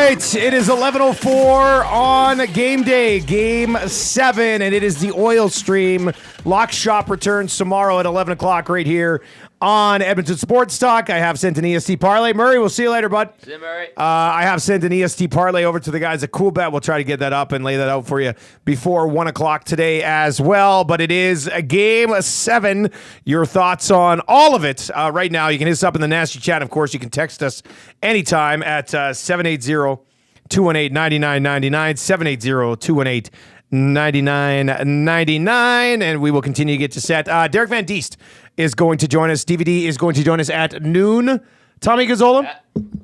right, it is 11:04 on game day, game 7, and it is the Oil Stream. Lock Shop returns tomorrow at 11 o'clock right here on Edmonton Sports Talk. I have sent an EST parlay. Murray, we'll see you later, bud. See you, Murray. I have sent an EST parlay over to the guys at Cool Bet. We'll try to get that up and lay that out for you before 1 o'clock today as well. But it is a game 7. Your thoughts on all of it right now. You can hit us up in the nasty chat. Of course, you can text us anytime at 780-218-9999, 780-218-9999, and we will continue to get to set. Derek Van Diest is going to join us. DVD is going to join us at noon. Tommy Gazzola?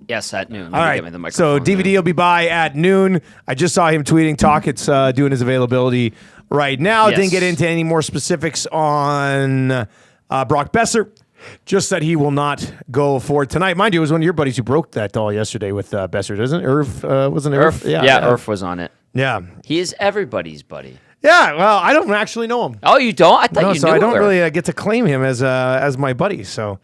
Yes, at noon. All right. So DVD will be by at noon. I just saw him tweeting. Talkett's doing his availability right now. Yes. Didn't get into any more specifics on Brock Besser. Just that he will not go for tonight. Mind you, it was one of your buddies who broke that doll yesterday with Besser, doesn't it? Irv, wasn't it Irv? Yeah, Irv was on it. Yeah. He is everybody's buddy. Yeah, well, I don't actually know him. Oh, you don't? I thought you knew so I don't Irv. really get to claim him as my buddy. So,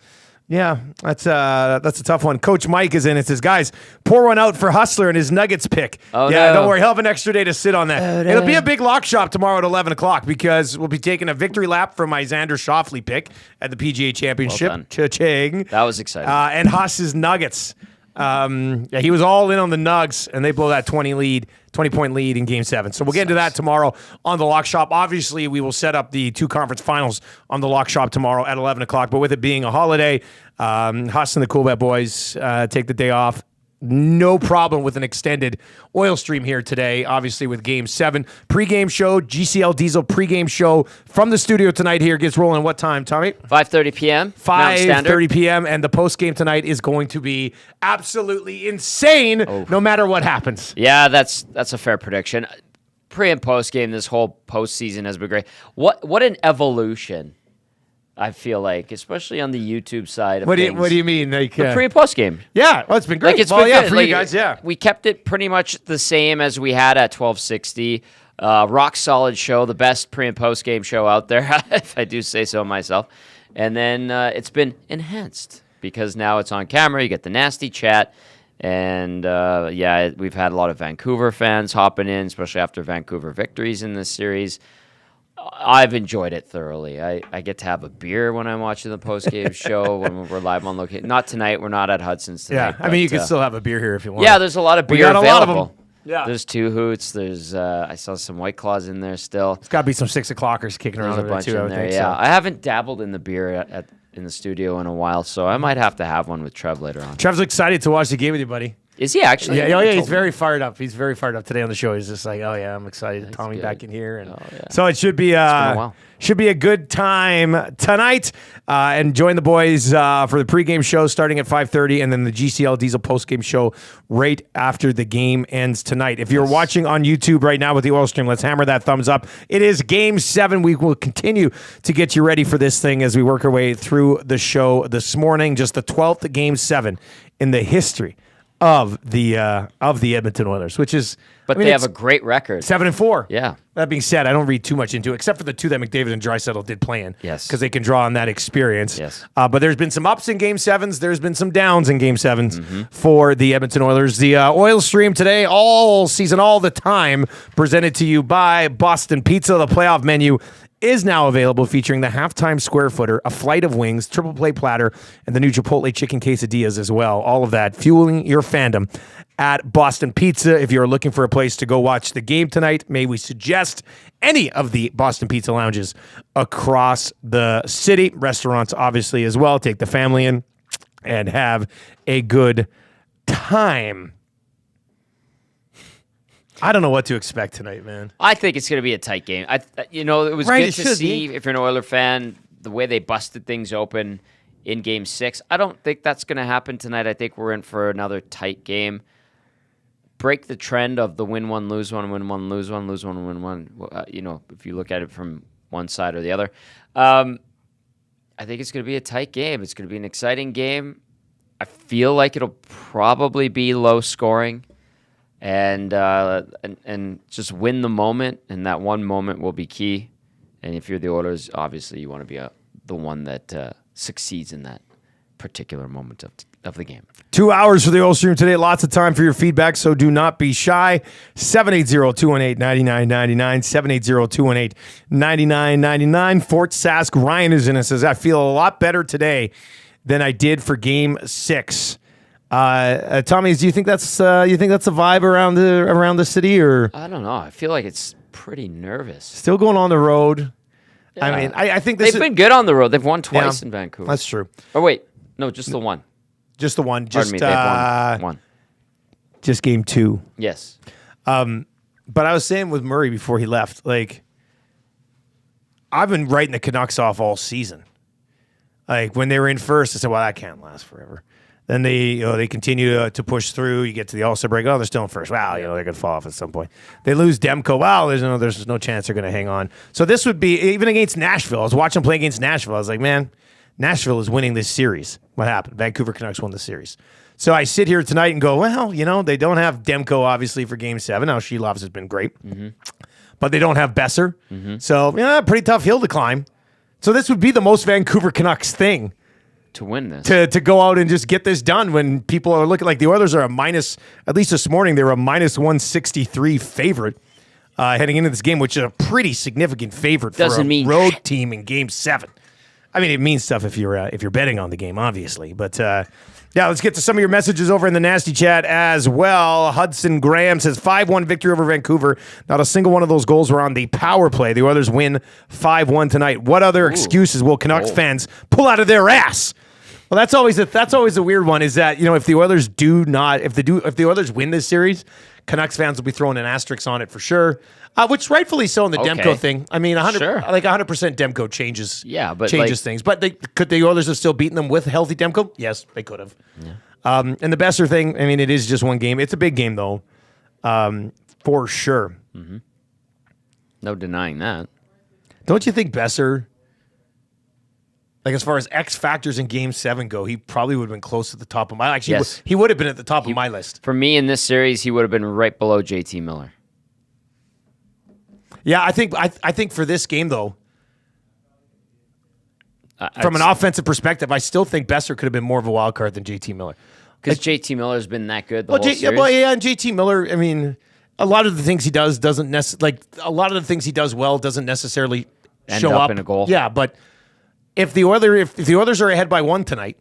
yeah, that's a tough one. Coach Mike is in. It says, guys, pour one out for Hustler and his Nuggets pick. Oh, yeah, no. Don't worry. He'll have an extra day to sit on that. It'll be a big lock shop tomorrow at 11 o'clock because we'll be taking a victory lap from my Xander Schauffele pick at the PGA Championship. Well done. Cha-ching. That was exciting. And Huss's Nuggets. Yeah, he was all in on the Nugs, and they blow that 20-point lead in Game 7. So we'll get into that tomorrow on the Lock Shop. Obviously, we will set up the 2 conference finals on the Lock Shop tomorrow at 11 o'clock. But with it being a holiday, Huss and the Cool Bet boys take the day off. No problem with an extended Oil Stream here today, obviously with Game 7. Pre-game show, GCL Diesel pre-game show from the studio tonight here. Gets rolling what time, Tommy? 5:30 p.m. 5:30 p.m. And the post-game tonight is going to be absolutely insane no matter what happens. Yeah, that's a fair prediction. Pre- and post-game, this whole postseason has been great. What an evolution, I feel like, especially on the YouTube side of things. What do you mean? Like, The pre- and post-game. Yeah, well, it's been great. Like, it's well, been yeah, good. for Like, you guys, yeah. We kept it pretty much the same as we had at 1260. Rock solid show, the best pre- and post-game show out there, if I do say so myself. And then it's been enhanced because now it's on camera. You get the nasty chat. And, yeah, we've had a lot of Vancouver fans hopping in, especially after Vancouver victories in this series. I've enjoyed it thoroughly. I get to have a beer when I'm watching the post-game show when we're live on location. Not tonight. We're not at Hudson's tonight. Yeah, I mean, you can still have a beer here if you want. Yeah, there's a lot of beer got a available. lot of them. Yeah. There's 2 Hoots. There's I saw some White Claws in there still. It's got to be some 6 o'clockers kicking There's around a over there, bunch too, I in would there. think. Yeah, So. I haven't dabbled in the beer in the studio in a while, so I might have to have one with Trev later on. Trev's excited to watch the game with you, buddy. Is he actually? Yeah, he's very fired up. He's very fired up today on the show. He's just like, oh yeah, I'm excited. Tommy good. back in here, and yeah. so it should be a while. should be a good time tonight. And join the boys for the pregame show starting at 5:30, and then the GCL Diesel postgame show right after the game ends tonight. If you're watching on YouTube right now with the Oil Stream, let's hammer that thumbs up. It is Game 7. We will continue to get you ready for this thing as we work our way through the show this morning. Just the 12th Game 7 in the history of the Edmonton Oilers, which is, But they have a great record. 7-4. Yeah. That being said, I don't read too much into it, except for the 2 that McDavid and Draisaitl did play in. Yes. Because they can draw on that experience. Yes. But there's been some ups in Game 7s. There's been some downs in Game 7s for the Edmonton Oilers. The Oil Stream today, all season, all the time, presented to you by Boston Pizza. The playoff menu is now available, featuring the halftime square footer, a flight of wings, triple play platter, and the new Chipotle chicken quesadillas as well. All of that fueling your fandom at Boston Pizza. If you're looking for a place to go watch the game tonight, may we suggest any of the Boston Pizza lounges across the city. Restaurants, obviously, as well. Take the family in and have a good time. I don't know what to expect tonight, man. I think it's going to be a tight game. It was good to see, if you're an Oiler fan, the way they busted things open in Game 6. I don't think that's going to happen tonight. I think we're in for another tight game. Break the trend of the win one, lose one, win one, lose one, lose one, win one. If you look at it from one side or the other. I think it's going to be a tight game. It's going to be an exciting game. I feel like it'll probably be low scoring. And just win the moment, and that one moment will be key. And if you're the Oilers, obviously you want to be the one that succeeds in that particular moment of the game. 2 hours for the Oil Stream today. Lots of time for your feedback, so do not be shy. 780-218-9999. 780-218-9999. Fort Sask Ryan is in and says, I feel a lot better today than I did for Game 6. Tommy, do you think that's a vibe around the city, or I don't know. I feel like it's pretty nervous. Still going on the road. Yeah. I mean, I think they've been good on the road. They've won twice in Vancouver. That's true. Oh wait, no, just the one. Just the one. Pardon me, they've won one. Just Game 2. Yes. But I was saying with Murray before he left, like, I've been writing the Canucks off all season. Like, when they were in first, I said, well, that can't last forever. Then they continue to push through. You get to the All-Star break. Oh, they're still in first. Wow, they're going to fall off at some point. They lose Demko. Wow, there's no chance they're going to hang on. So this would be, even against Nashville. I was watching them play against Nashville. I was like, man, Nashville is winning this series. What happened? Vancouver Canucks won the series. So I sit here tonight and go, well, they don't have Demko, obviously, for Game 7. Now, Shelovs has been great. Mm-hmm. But they don't have Besser. Mm-hmm. So, pretty tough hill to climb. So this would be the most Vancouver Canucks thing. To win this. To go out and just get this done when people are looking like the Oilers are a minus, at least this morning, they were a minus 163 favorite heading into this game, which is a pretty significant favorite for a road team in Game 7. I mean, it means stuff if you're betting on the game, obviously. But, let's get to some of your messages over in the Nasty Chat as well. Hudson Graham says 5-1 victory over Vancouver. Not a single one of those goals were on the power play. The Oilers win 5-1 tonight. What other excuses will Canucks fans pull out of their ass? Well, that's always a weird one. Is that if the Oilers if the Oilers win this series, Canucks fans will be throwing an asterisk on it for sure. Which rightfully so in the Demko thing. I mean, 100% Demko changes things. But could the Oilers have still beaten them with healthy Demko? Yes, they could have. Yeah. And the Besser thing, I mean, it is just one game. It's a big game though, for sure. Mm-hmm. No denying that. Don't you think Besser? Like, as far as X factors in Game 7 go, he probably would have been close to the top of my list. Yes. He would have been at the top of my list. For me in this series, he would have been right below JT Miller. Yeah, I think for this game, though, from an offensive perspective, I still think Besser could have been more of a wild card than JT Miller. Because JT Miller's been that good the whole series. And JT Miller, I mean, a lot of the things he does doesn't well doesn't necessarily show up in a goal. Yeah, but if the Oilers are ahead by 1 tonight,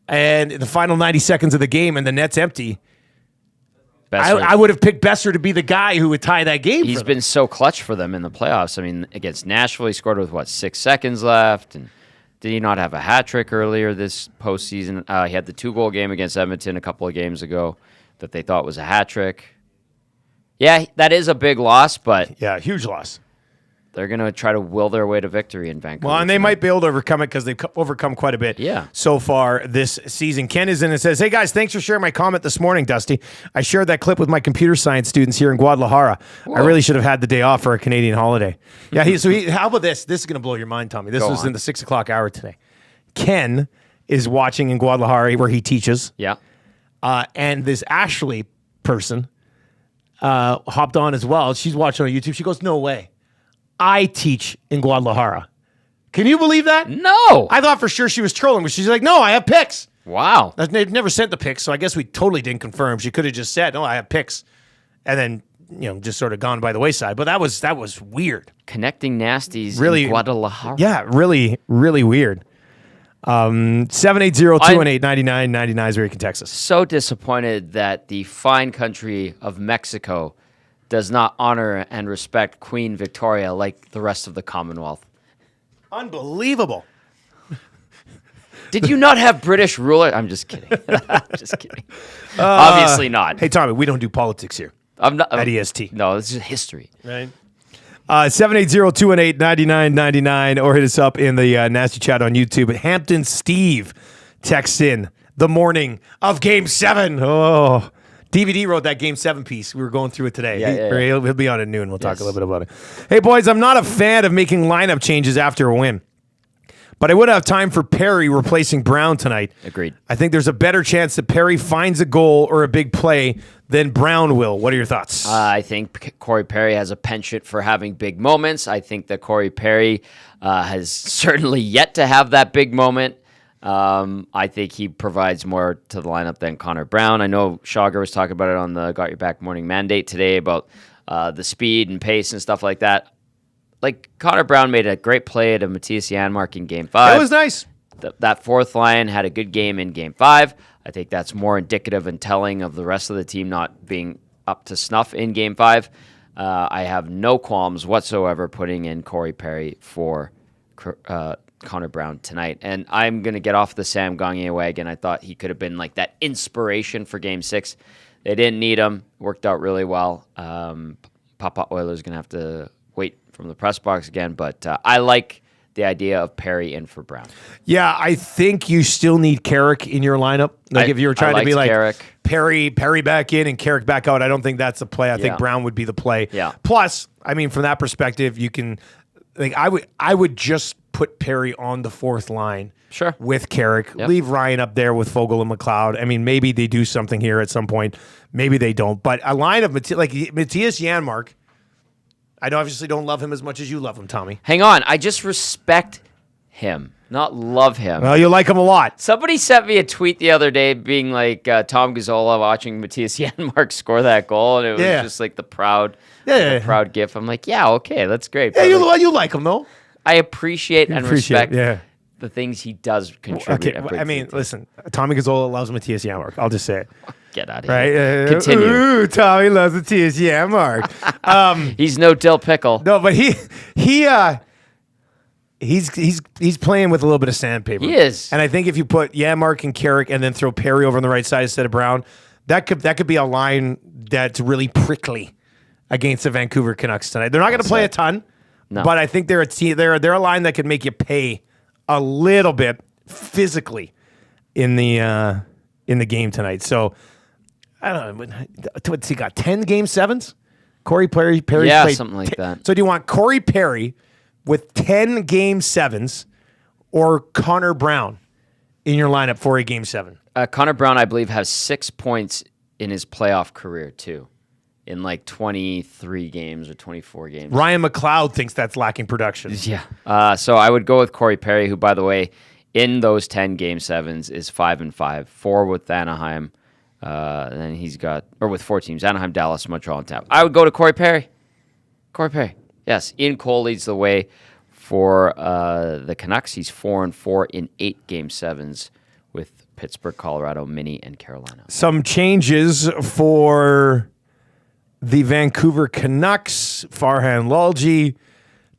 and in the final 90 seconds of the game, and the net's empty, I would have picked Besser to be the guy who would tie that game. He's been so clutch for them in the playoffs. I mean, against Nashville, he scored with 6 seconds left, and did he not have a hat trick earlier this postseason? He had the 2-goal game against Edmonton a couple of games ago that they thought was a hat trick. Yeah, that is a big loss, but huge loss. They're going to try to will their way to victory in Vancouver. Well, and they might be able to overcome it because they've overcome quite a bit so far this season. Ken is in and says, hey, guys, thanks for sharing my comment this morning, Dusty. I shared that clip with my computer science students here in Guadalajara. Whoa. I really should have had the day off for a Canadian holiday. Yeah, how about this? This is going to blow your mind, Tommy. This was in the 6 o'clock hour today. Ken is watching in Guadalajara where he teaches. Yeah. And this Ashley person hopped on as well. She's watching on YouTube. She goes, no way. I teach in Guadalajara. Can you believe that? No. I thought for sure she was trolling, but she's like, no, I have pics. Wow. They've never sent the pics, so I guess we totally didn't confirm. She could have just said, no, I have pics. And then, just sort of gone by the wayside. But that was weird. Connecting nasties in Guadalajara. Yeah, really, really weird. 780-218-9999 is where you can text us. So disappointed that the fine country of Mexico does not honor and respect Queen Victoria like the rest of the Commonwealth. Unbelievable. Did you not have British ruler? I'm just kidding. Just kidding. Obviously not. Hey, Tommy, we don't do politics here. I'm not at EST. No, this is history. Right. 780-218-9999 or hit us up in the Nasty Chat on YouTube. Hampton Steve texts in the morning of Game 7. Oh, DVD wrote that Game 7 piece. We were going through it today. He'll be on at noon. We'll talk a little bit about it. Hey, boys, I'm not a fan of making lineup changes after a win, but I would have time for Perry replacing Brown tonight. Agreed. I think there's a better chance that Perry finds a goal or a big play than Brown will. What are your thoughts? I think Corey Perry has a penchant for having big moments. I think that Corey Perry has certainly yet to have that big moment I think he provides more to the lineup than Connor Brown. I know Schauger was talking about it on the Got Your Back Morning Mandate today about the speed and pace and stuff like that. Like, Connor Brown made a great play to Matthias Janmark in Game 5. It was nice. That fourth line had a good game in Game 5. I think that's more indicative and telling of the rest of the team not being up to snuff in Game 5. I have no qualms whatsoever putting in Corey Perry for Connor Brown tonight. And I'm going to get off the Sam Gagner wagon. I thought he could have been like that inspiration for Game 6. They didn't need him. Worked out really well. Papa Oilers going to have to wait from the press box again. But I like the idea of Perry in for Brown. Yeah, I think you still need Carrick in your lineup. Like if you were trying to be like Carrick. Perry back in and Carrick back out, I don't think that's the play. I think Brown would be the play. Yeah. Plus, I mean, from that perspective, you can like I would just put Perry on the fourth line. Sure. With Carrick. Yep. Leave Ryan up there with Fogle and McLeod. I mean, maybe they do something here at some point. Maybe they don't. But a line of Matthias Janmark, I obviously don't love him as much as you love him, Tommy. Hang on. I just respect him, not love him. Well, you like him a lot. Somebody sent me a tweet the other day being like Tom Gazzola watching Matthias Janmark score that goal, and it was just like the proud gif. I'm like, yeah, okay, that's great. Yeah, you like him, though. I appreciate and respect the things he does contribute. Okay, I mean, listen, Tommy Gazzola loves Matthias Janmark. I'll just say it. Get out of here. Continue. Ooh, Tommy loves Matthias Janmark. He's no dill pickle. No, but he's playing with a little bit of sandpaper. He is. And I think if you put Janmark and Carrick and then throw Perry over on the right side instead of Brown, that could be a line that's really prickly against the Vancouver Canucks tonight. They're not going to play a ton, but I think they're a team. They're a line that could make you pay a little bit physically in the game tonight. So I don't know. What's he got? 10 Game 7s? Corey Perry played something like that. So do you want Corey Perry with 10 Game 7s or Connor Brown in your lineup for a Game 7? Connor Brown, I believe, has 6 points in his playoff career, too, in like 23 games or 24 games. Ryan McLeod thinks that's lacking production. Yeah. So I would go with Corey Perry, who, by the way, in those 10 Game 7s is 5-5, 4 with Anaheim. And then he's got, or with 4 teams, Anaheim, Dallas, Montreal, and Tampa. I would go to Corey Perry. Corey Perry. Yes. Ian Cole leads the way for the Canucks. He's 4-4 in 8 Game 7s with Pittsburgh, Colorado, Minnie, and Carolina. Some changes for the Vancouver Canucks. Farhan Lalji.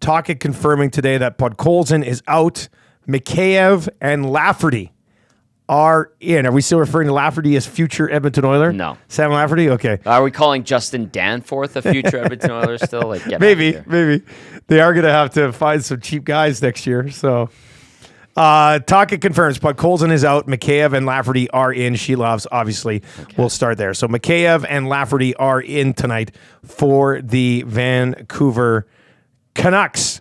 Tocchet confirming today that Podkolzin is out. Mikheyev and Lafferty are in. Are we still referring to Lafferty as future Edmonton Oiler? No. Sam Lafferty? Okay. Are we calling Justin Danforth a future Edmonton Oiler still? Like, maybe. They are going to have to find some cheap guys next year. So, Tocchet confirms Podkolzin is out. Mikheyev and Lafferty are in. Shilovs, obviously, will start there. So, Mikheyev and Lafferty are in tonight for the Vancouver Canucks.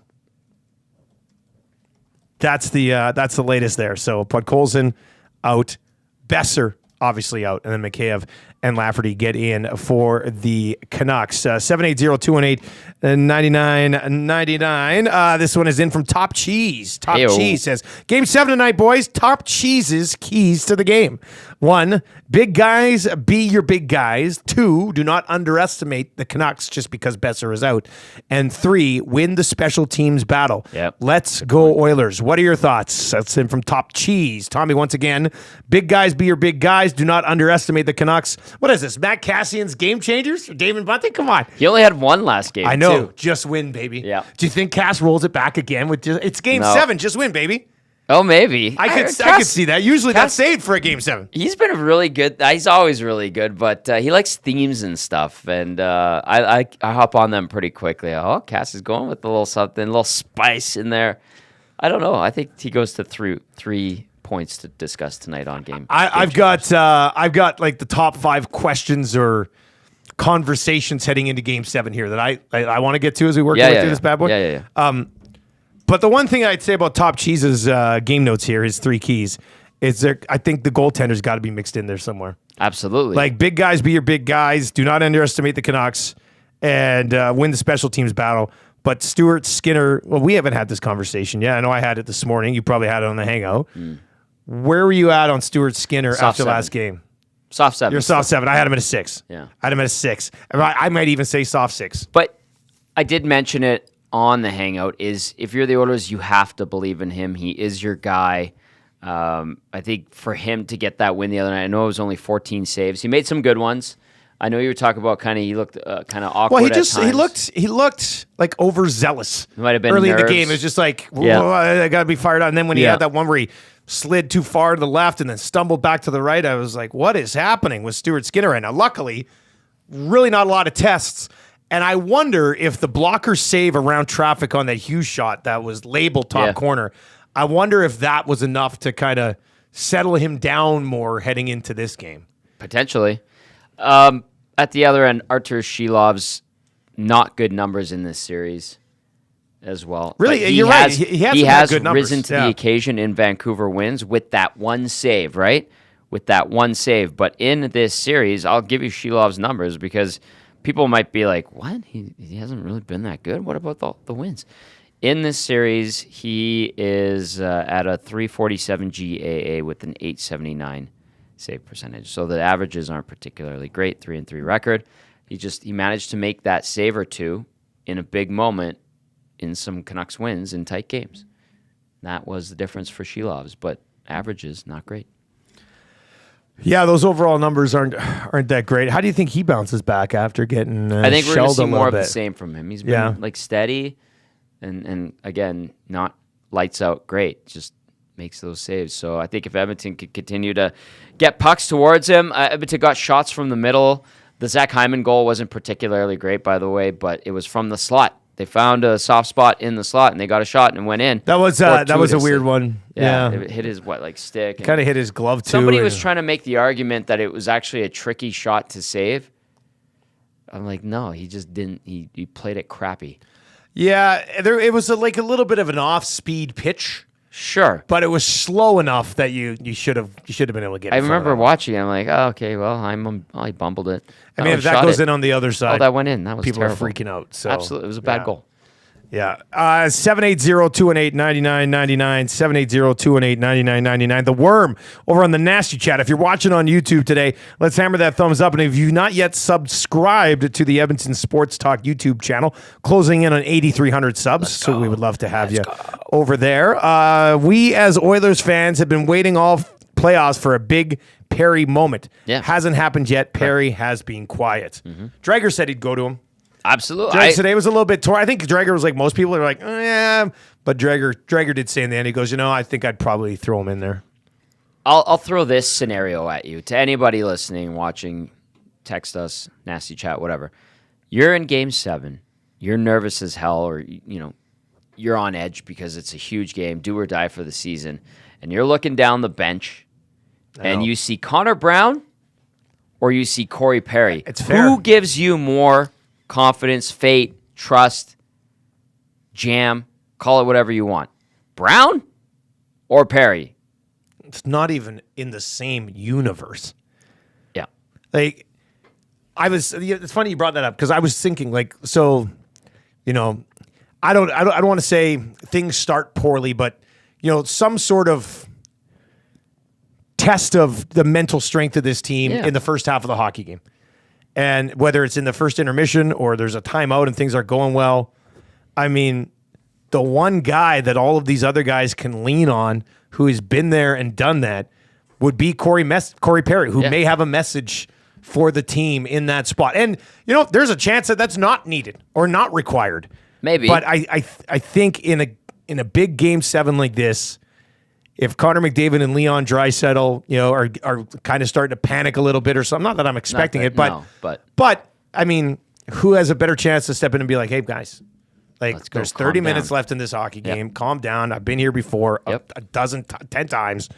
That's the latest there. So, Podkolzin out, Besser obviously out, and then Mikheyev and Lafferty get in for the Canucks. 780-218-9999. This one is in from Top Cheese. Cheese says, Game 7 tonight, boys. Top Cheese's keys to the game. 1, big guys be your big guys. 2, do not underestimate the Canucks just because Besser is out. And 3, win the special teams battle. Yep. Let's go Oilers. What are your thoughts? That's in from Top Cheese. Tommy, once again, big guys be your big guys. Do not underestimate the Canucks. What is this, Matt Cassian's Game Changers? Or David Bunting? Come on. He only had 1 last game, I know. too. Just win, baby. Yeah. Do you think Cass rolls it back again? It's Game 7. Just win, baby. Oh, maybe. I could see that. Usually that's saved for a Game 7. He's been really good. He's always really good, but he likes themes and stuff, and I hop on them pretty quickly. Oh, Cass is going with a little something, a little spice in there. I don't know. I think he goes to 3 points to discuss tonight on Game. I've got like the top 5 questions or conversations heading into Game 7 here that I want to get to as we work through this bad boy. Yeah. But the one thing I'd say about Top Cheese's game notes here, his 3 keys, is I think the goaltender's got to be mixed in there somewhere. Absolutely. Like, big guys be your big guys. Do not underestimate the Canucks and win the special teams battle. But Stuart Skinner, well, we haven't had this conversation yet. I know I had it this morning. You probably had it on the Hangout. Where were you at on Stuart Skinner Soft after 7. last game? Soft 7. You're soft 7. I had him at a 6. Yeah. I had him at a 6. I might even say soft 6. But I did mention it on the Hangout, is if you're the Oilers, you have to believe in him. He is your guy. I think for him to get that win the other night, I know it was only 14 saves. He made some good ones. I know you were talking about he looked kind of awkward. Well, he looked like overzealous. Might have been early nerves. in the game. It was just like, I got to be fired on. And then when he had that one where he slid too far to the left and then stumbled back to the right, I was like, what is happening with Stuart Skinner right now? Luckily, really not a lot of tests. And I wonder if the blocker save around traffic on that Hughes shot that was labeled top corner, I wonder if that was enough to kind of settle him down more heading into this game. Potentially. At the other end, Artur Shilov's not good numbers in this series as well. Really, you're right. He has good numbers. Risen to the occasion in Vancouver wins with that one save, right? With that one save. But in this series, I'll give you Shilov's numbers because people might be like, what? He hasn't really been that good? What about the wins? In this series, he is at a 347 GAA with an 879 save percentage. So the averages aren't particularly great, 3-3 record. He managed to make that save or two in a big moment in some Canucks wins in tight games. That was the difference for Shilovs, but averages not great. Yeah, those overall numbers aren't that great. How do you think he bounces back after getting I think we're going to see more of bit? the same from him. He's been steady and again, not lights out great, just makes those saves. So I think if Edmonton could continue to get pucks towards him, Edmonton got shots from the middle. The Zach Hyman goal wasn't particularly great, by the way, but it was from the slot. They found a soft spot in the slot, and they got a shot and went in. That was a weird one. Yeah. It hit his stick. Kind of hit his glove too. Somebody was trying to make the argument that it was actually a tricky shot to save. I'm like, no, he just didn't. He played it crappy. Yeah, it was a little bit of an off-speed pitch. Sure, but it was slow enough that you should have been able to get. I remember watching. I'm like, oh, okay, well, I bumbled it. I mean, if that goes in on the other side, that went in. That was people terrible. are freaking out. So absolutely, it was a bad goal. Yeah. 780-218-9999. 780-218-9999. The Worm over on the Nasty Chat. If you're watching on YouTube today, let's hammer that thumbs up. And if you've not yet subscribed to the Edmonton Sports Talk YouTube channel, closing in on 8,300 subs. So we would love to have you over there. We as Oilers fans have been waiting all playoffs for a big Perry moment. Yeah. Hasn't happened yet. Perry has been quiet. Drager said he'd go to him. Absolutely. Today was a little bit torn. I think Drager was like most people are like, yeah, but Drager did say in the end, he goes, I think I'd probably throw him in there. I'll throw this scenario at you. To anybody listening, watching, text us, Nasty Chat, whatever. You're in Game 7. You're nervous as hell, or you're on edge because it's a huge game, do or die for the season, and you're looking down the bench, and you see Connor Brown or you see Corey Perry. It's fair. Who gives you more confidence, fate, trust, jam, call it whatever you want? Brown or Perry? It's not even in the same universe. Yeah. It's funny you brought that up because I was thinking I don't want to say things start poorly, but some sort of test of the mental strength of this team in the first half of the hockey game. And whether it's in the first intermission or there's a timeout and things are going well, I mean, the one guy that all of these other guys can lean on who has been there and done that would be Corey Perry, who may have a message for the team in that spot. And, there's a chance that that's not needed or not required. Maybe. But I think in a big Game 7 like this, if Connor McDavid and Leon Draisaitl, are kind of starting to panic a little bit or something, not that I'm expecting it, but I mean, who has a better chance to step in and be like, hey guys, there's 30 minutes left in this hockey game. Calm down. I've been here before a dozen, 10 times.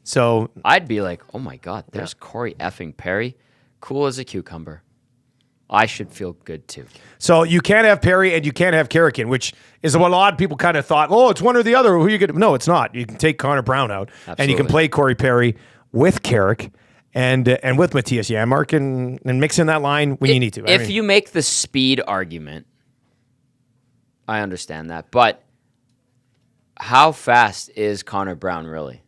So I'd be like, oh my God, there's Corey effing Perry. Cool as a cucumber. I should feel good too. So you can't have Perry and you can't have Kerrigan, which is what a lot of people kind of thought. Oh, it's one or the other. Who you get? No, it's not. You can take Connor Brown out, and you can play Corey Perry with Carrick and with Matthias Janmark and mix in that line when you need to. If you make the speed argument, I understand that, but how fast is Connor Brown really?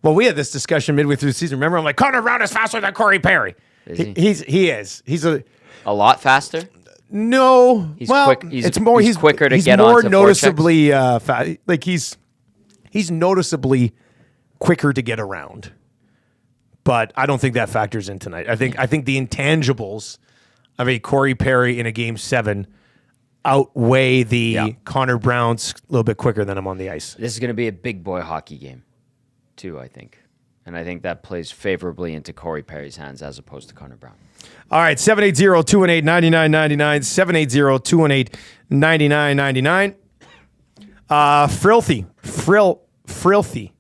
Well, we had this discussion midway through the season. Remember, I'm like, Connor Brown is faster than Corey Perry. Is he? He is. He's a lot faster. No, he's well, quick. it's more. He's quicker to he's get more onto noticeably fast. Like he's noticeably quicker to get around. But I don't think that factors in tonight. I think the intangibles of a Corey Perry in a Game 7 outweigh the Connor Brown's a little bit quicker than him on the ice. This is going to be a big boy hockey game, too, I think. And I think that plays favorably into Corey Perry's hands as opposed to Connor Brown. All right, 780-218-9999, 780-218-9999. Filthy. Frithy. Frithy.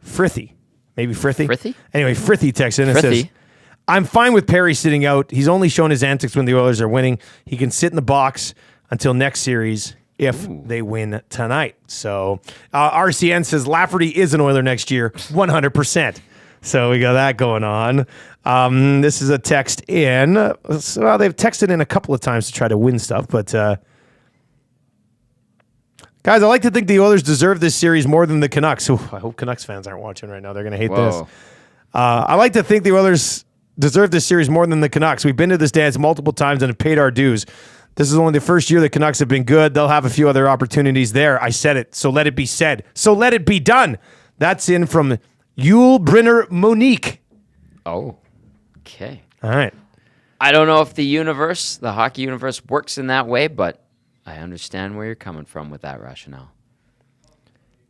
Frithy. Maybe Frithy? Frithy? Anyway, Frithy texts in and says, I'm fine with Perry sitting out. He's only shown his antics when the Oilers are winning. He can sit in the box until next series if they win tonight. So RCN says Lafferty is an Oiler next year, 100%. So we got that going on. This is a text in. Well, they've texted in a couple of times to try to win stuff, but guys, I like to think the Oilers deserve this series more than the Canucks. Ooh, I hope Canucks fans aren't watching right now. They're going to hate this. I like to think the Oilers deserve this series more than the Canucks. We've been to this dance multiple times and have paid our dues. This is only the first year the Canucks have been good. They'll have a few other opportunities there. I said it, so let it be said. So let it be done. That's in from Yulebrinner Monique. Oh, okay. All right. I don't know if the hockey universe works in that way, but I understand where you're coming from with that rationale.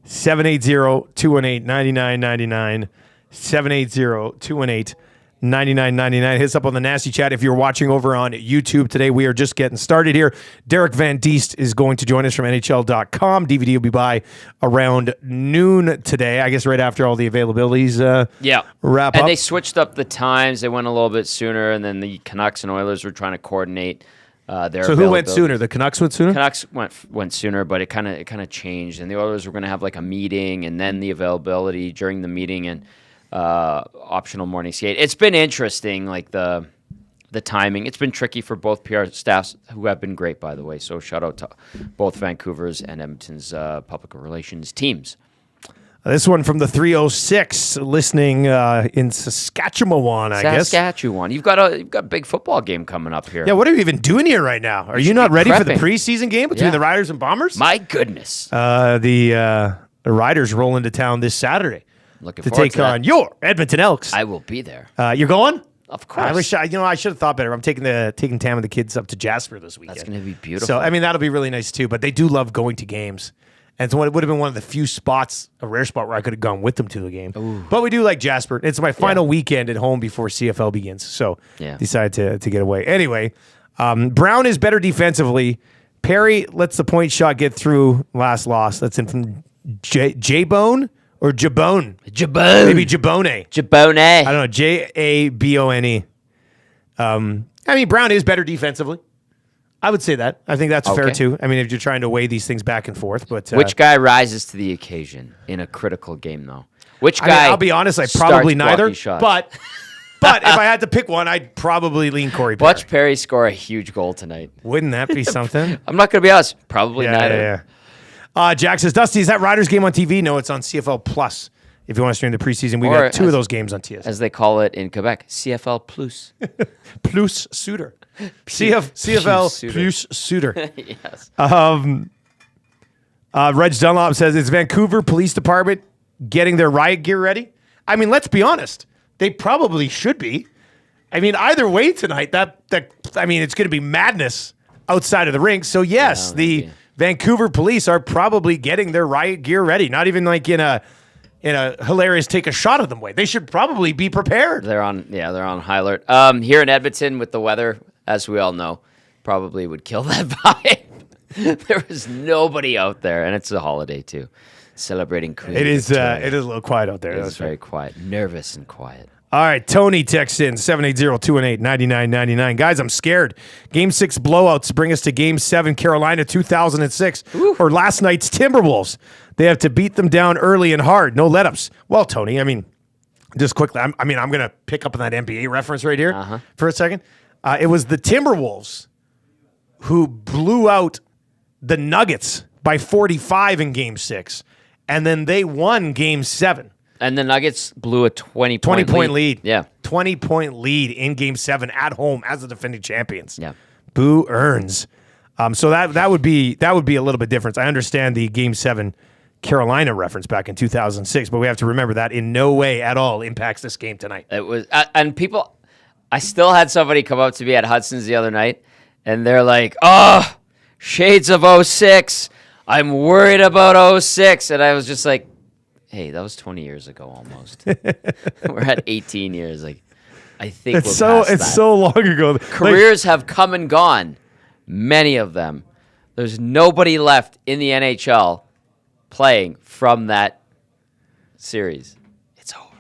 780-218-9999. 780-218-9999. 99.99. Hit us up on the Nasty Chat if you're watching over on YouTube today. We are just getting started here. Derek Van Diest is going to join us from NHL.com. DVD will be by around noon today, I guess right after all the availabilities wrap up. And they switched up the times. They went a little bit sooner, and then the Canucks and Oilers were trying to coordinate their So who went sooner? The Canucks went sooner? Canucks went sooner, but it kind of changed. And the Oilers were going to have like a meeting and then the availability during the meeting and optional morning skate. It's been interesting, like the timing. It's been tricky for both PR staffs, who have been great, by the way. So shout out to both Vancouver's and Edmonton's public relations teams. This one from the 306, listening in Saskatchewan, I guess. Saskatchewan. You've got a big football game coming up here. Yeah, what are you even doing here right now? Are you not ready for the preseason game between the Riders and Bombers? My goodness. The Riders roll into town this Saturday. Looking to forward take to that. on your Edmonton Elks. I will be there. You're going? Of course. I wish I should have thought better. I'm taking Tam and the kids up to Jasper this weekend. That's going to be beautiful. So that'll be really nice too. But they do love going to games, and so it would have been one of the few spots, a rare spot where I could have gone with them to the game. Ooh. But we do like Jasper. It's my final weekend at home before CFL begins, so decided to get away. Anyway, Brown is better defensively. Perry lets the point shot get through last loss. That's in from J-Bone. Or Jabone. Maybe Jabone. I don't know. Jabone. I mean, Brown is better defensively. I would say that. I think that's fair, too. I mean, if you're trying to weigh these things back and forth. But which guy rises to the occasion in a critical game, though? Which guy? I'll be honest, I probably neither. But if I had to pick one, I'd probably lean Corey Perry. Watch Perry score a huge goal tonight. Wouldn't that be something? I'm not going to be honest. Probably neither. Yeah. Jack says, Dusty, is that Riders game on TV? No, it's on CFL Plus. If you want to stream the preseason, we've got two of those games on TS. As they call it in Quebec, CFL Plus. Plus Suitor. CFL Plus Suitor. Yes. Reg Dunlop says, is Vancouver Police Department getting their riot gear ready? I mean, let's be honest. They probably should be. I mean, either way tonight, it's going to be madness outside of the rink. So, yes, Vancouver police are probably getting their riot gear ready. Not even like in a hilarious take a shot of them way. They should probably be prepared. They're on high alert. Here in Edmonton with the weather, as we all know, probably would kill that vibe. There was nobody out there, and it's a holiday too, celebrating Queen. It is a little quiet out there. It's very quiet, nervous and quiet. All right, Tony texts in 780-218-9999. Guys, I'm scared. Game 6 blowouts bring us to Game 7, Carolina 2006, or last night's Timberwolves. They have to beat them down early and hard. No let-ups. Well, Tony, I mean, just quickly, I'm going to pick up on that NBA reference right here for a second. It was the Timberwolves who blew out the Nuggets by 45 in Game 6, and then they won Game 7. And the Nuggets blew a 20-point lead. Yeah. 20-point lead in Game 7 at home as the defending champions. Yeah. Boo earns. So that would be a little bit different. I understand the Game 7 Carolina reference back in 2006, but we have to remember that in no way at all impacts this game tonight. It was, and people, I still had somebody come up to me at Hudson's the other night, and they're like, "Oh, shades of 06. I'm worried about 06." And I was just like, hey, that was 20 years ago almost. We're at 18 years. Like, I think it's so long ago. Careers have come and gone, many of them. There's nobody left in the NHL playing from that series. It's over.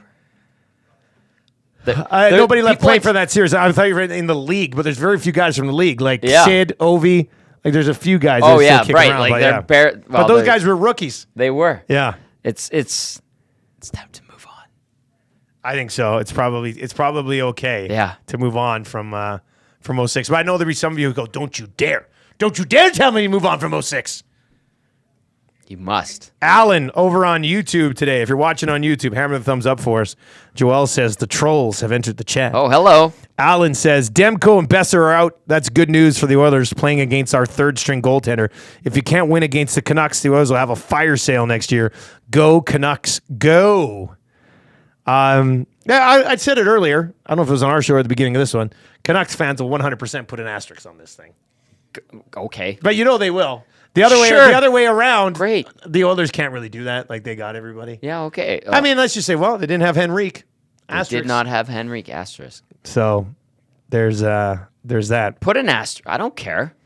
Nobody left playing for that series. I thought you were in the league, but there's very few guys from the league, like Sid, Ovi. Like, there's a few guys. Oh, that yeah, still kick right. around, Like, but those guys were rookies. They were. Yeah. It's time to move on. I think so. It's probably okay. To move on from 06. But I know there'll be some of you who go, "Don't you dare tell me to move on from 06." You must. Alan over on YouTube today. If you're watching on YouTube, hammer the thumbs up for us. Joel says the trolls have entered the chat. Oh, hello. Alan says Demko and Besser are out. That's good news for the Oilers playing against our third string goaltender. If you can't win against the Canucks, the Oilers will have a fire sale next year. Go Canucks, go. Yeah, I said it earlier. I don't know if it was on our show or at the beginning of this one. Canucks fans will 100% put an asterisk on this thing. Okay. But you know they will. The other way around. Great. The Oilers can't really do that. Like, they got everybody. Yeah, okay. I mean, let's just say, well, they didn't have Henrique. They did not have Henrique asterisk. So there's that. Put an asterisk. I don't care.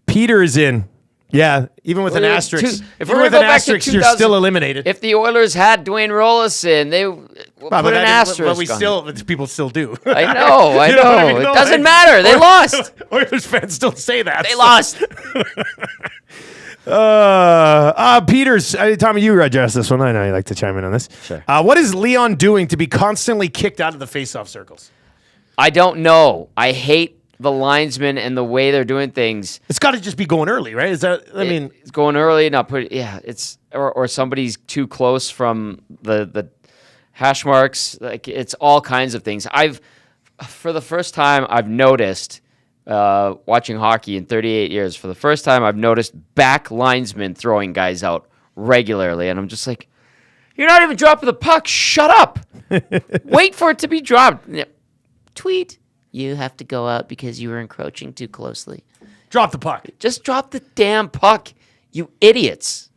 Peter is in. Yeah, even with an asterisk. If we're going to go back to 2000, you're still eliminated. If the Oilers had Dwayne Rollison, they put an asterisk. But people still do. I know. It doesn't matter. They lost. Oilers fans still say that. They lost. Peters, Tommy, you address this one. I know you like to chime in on this. Sure. What is Leon doing to be constantly kicked out of the faceoff circles? I don't know. I hate the linesmen and the way they're doing things. It's got to just be going early, right? It's going early, not put. Yeah, it's or somebody's too close from the hash marks. Like, it's all kinds of things. For the first time, I've noticed watching hockey in 38 years. For the first time, I've noticed back linesmen throwing guys out regularly, and I'm just like, you're not even dropping the puck. Shut up. Wait for it to be dropped. Tweet. You have to go out because you were encroaching too closely. Drop the puck. Just drop the damn puck, you idiots.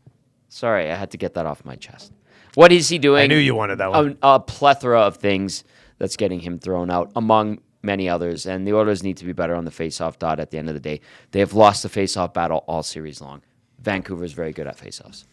Sorry, I had to get that off my chest. What is he doing? I knew you wanted that one. A plethora of things that's getting him thrown out, among many others. And the Oilers need to be better on the face-off dot at the end of the day. They have lost the face-off battle all series long. Vancouver is very good at face-offs.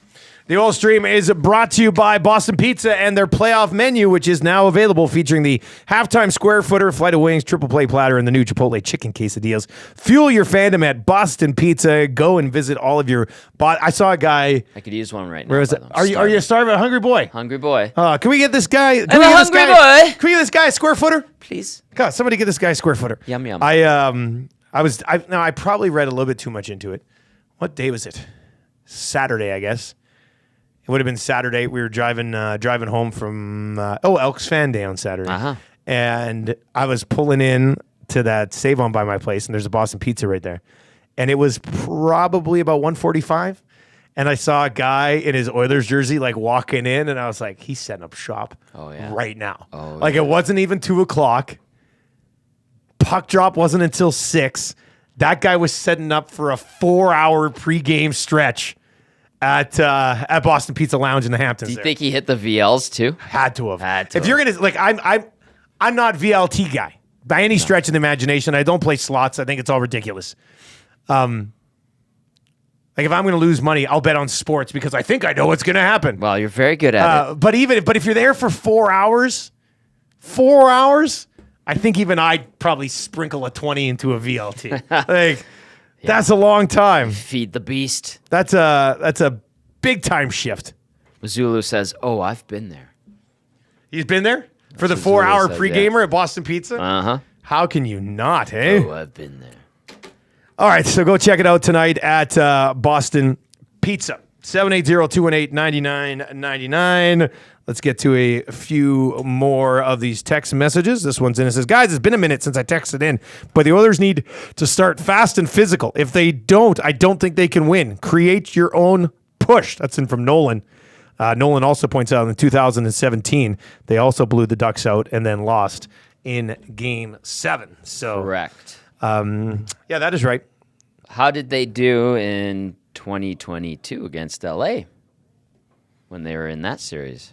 The Oil Stream is brought to you by Boston Pizza and their playoff menu, which is now available, featuring the halftime square footer, flight of wings, triple play platter, and the new Chipotle chicken quesadillas. Fuel your fandom at Boston Pizza. Go and visit all of your. I saw a guy. I could use one right now. Where is it? Are you starving? Hungry boy. Hungry boy. Can we get this guy? I'm a hungry boy. Can we get this guy a square footer? Please. God, somebody get this guy a square footer. Yum yum. I probably read a little bit too much into it. What day was it? Saturday, I guess. It would have been Saturday. We were driving home from Elks Fan Day on Saturday, and I was pulling in to that Save-On by my place, and there's a Boston Pizza right there, and it was probably about 1:45, and I saw a guy in his Oilers jersey like walking in, and I was like, he's setting up shop right now. It wasn't even 2:00. Puck drop wasn't until 6. That guy was setting up for a 4-hour pregame stretch at Boston Pizza Lounge in the Hamptons. Do you think he hit the VLs too? Had to have. If you're gonna I'm not VLT guy by any stretch of the imagination. I don't play slots. I think it's all ridiculous. If I'm gonna lose money, I'll bet on sports because I think I know what's gonna happen. Well, you're very good at it. But if you're there for 4 hours, I think even I'd probably sprinkle a 20 into a VLT. That's a long time. Feed the beast. That's a big time shift. Zulu says, "Oh, I've been there." He's been there for the 4-hour pre-gamer at Boston Pizza. Uh-huh. How can you not? Hey. Oh, I've been there. All right, so go check it out tonight at Boston Pizza. 780-218-9999. Let's get to a few more of these text messages. This one's in. It says, guys, it's been a minute since I texted in, but the Oilers need to start fast and physical. If they don't, I don't think they can win. Create your own push. That's in from Nolan. Nolan also points out in 2017, they also blew the Ducks out and then lost in Game 7. So correct. Yeah, that is right. How did they do in 2022 against LA when they were in that series?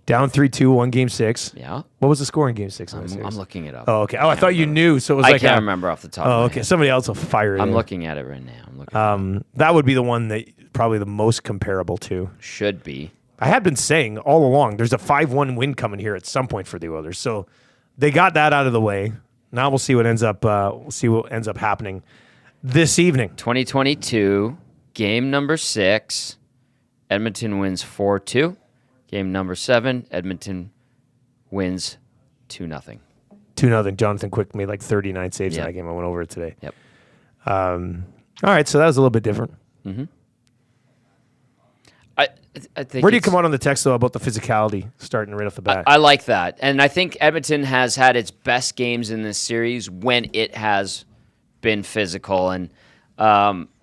Down 3-2, won Game 6. Yeah. What was the score in Game 6? I'm looking it up. Oh, okay. Oh, I thought you knew, so it was I like can't remember off the top of my okay. head. Somebody else will fire it. I'm looking at it right now. That would be the one that probably the most comparable to. Should be. I had been saying all along there's a 5-1 win coming here at some point for the Oilers. So they got that out of the way. Now we'll see what ends up happening this evening. 2022, game number 6, Edmonton wins 4-2. Game number 7, Edmonton wins 2-0. 2-0. Jonathan Quick made like 39 saves in Yep. that game. I went over it today. Yep. All right, so that was a little bit different. Mm-hmm. I think. Where do you come out on the text, though, about the physicality starting right off the bat? I like that. And I think Edmonton has had its best games in this series when it has been physical. And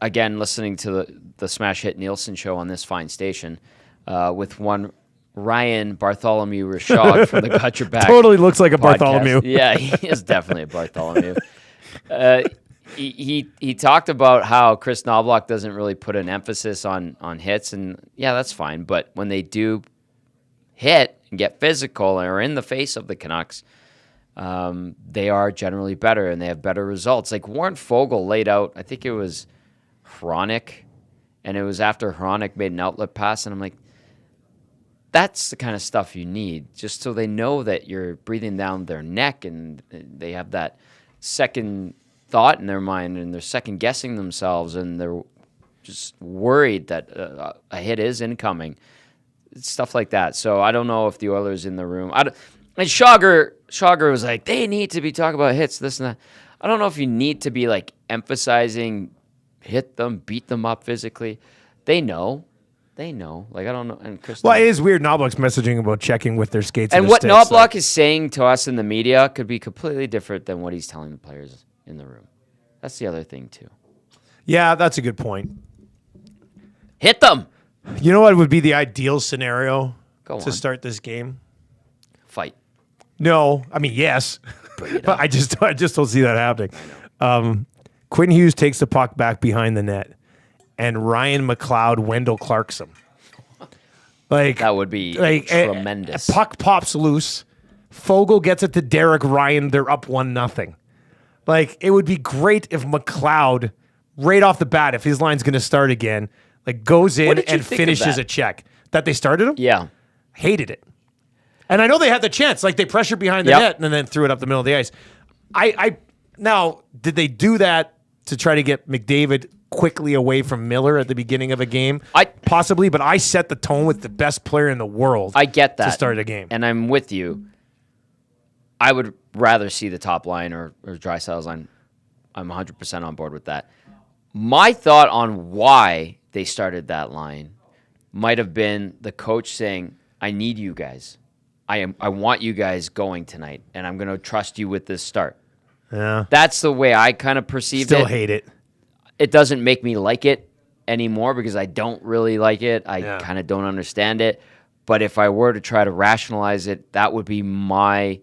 again, listening to the Smash Hit Nielson show on this fine station with one Ryan Bartholomew Rashad from the Got Your Back. Totally looks like a podcast. Bartholomew. Yeah, he is definitely a Bartholomew. He talked about how Kris Knoblauch doesn't really put an emphasis on hits, and yeah, that's fine. But when they do hit and get physical and are in the face of the Canucks, they are generally better and they have better results. Like Warren Fogle laid out, I think it was Hronik, and it was after Hronik made an outlet pass, and I'm like, that's the kind of stuff you need, just so they know that you're breathing down their neck and they have that second thought in their mind and they're second guessing themselves and they're just worried that a hit is incoming. Stuff like that. So I don't know if the Oilers in the room. And Schauger was like, they need to be talking about hits, this and that. I don't know if you need to be like emphasizing hit them, beat them up physically. They know. Like, I don't know. And Chris, well, it is weird. Knoblauch's messaging about checking with their skates. And their what sticks, Knoblauch is saying to us in the media could be completely different than what he's telling the players in the room. That's the other thing, too. Yeah, that's a good point. Hit them. You know what would be the ideal scenario to start this game? Fight. No, I mean, yes. But I just don't see that happening. Quinn Hughes takes the puck back behind the net, and Ryan McLeod Wendell Clarks him. Like that would be tremendous. A puck pops loose. Fogle gets it to Derek Ryan. They're up 1-0. Like, it would be great if McLeod, right off the bat, if his line's going to start again, like goes in and finishes a check. That they started him? Yeah. Hated it. And I know they had the chance. Like, they pressured behind the net and then threw it up the middle of the ice. Now, did they do that to try to get McDavid quickly away from Miller at the beginning of a game? Possibly, but I set the tone with the best player in the world. I get that. To start a game. And I'm with you. I would rather see the top line or Draisaitl's line. I'm 100% on board with that. My thought on why they started that line might have been the coach saying, I need you guys. I want you guys going tonight, and I'm going to trust you with this start. Yeah. That's the way I kind of perceived it. Still hate it. It doesn't make me like it anymore because I don't really like it. I kind of don't understand it. But if I were to try to rationalize it, that would be my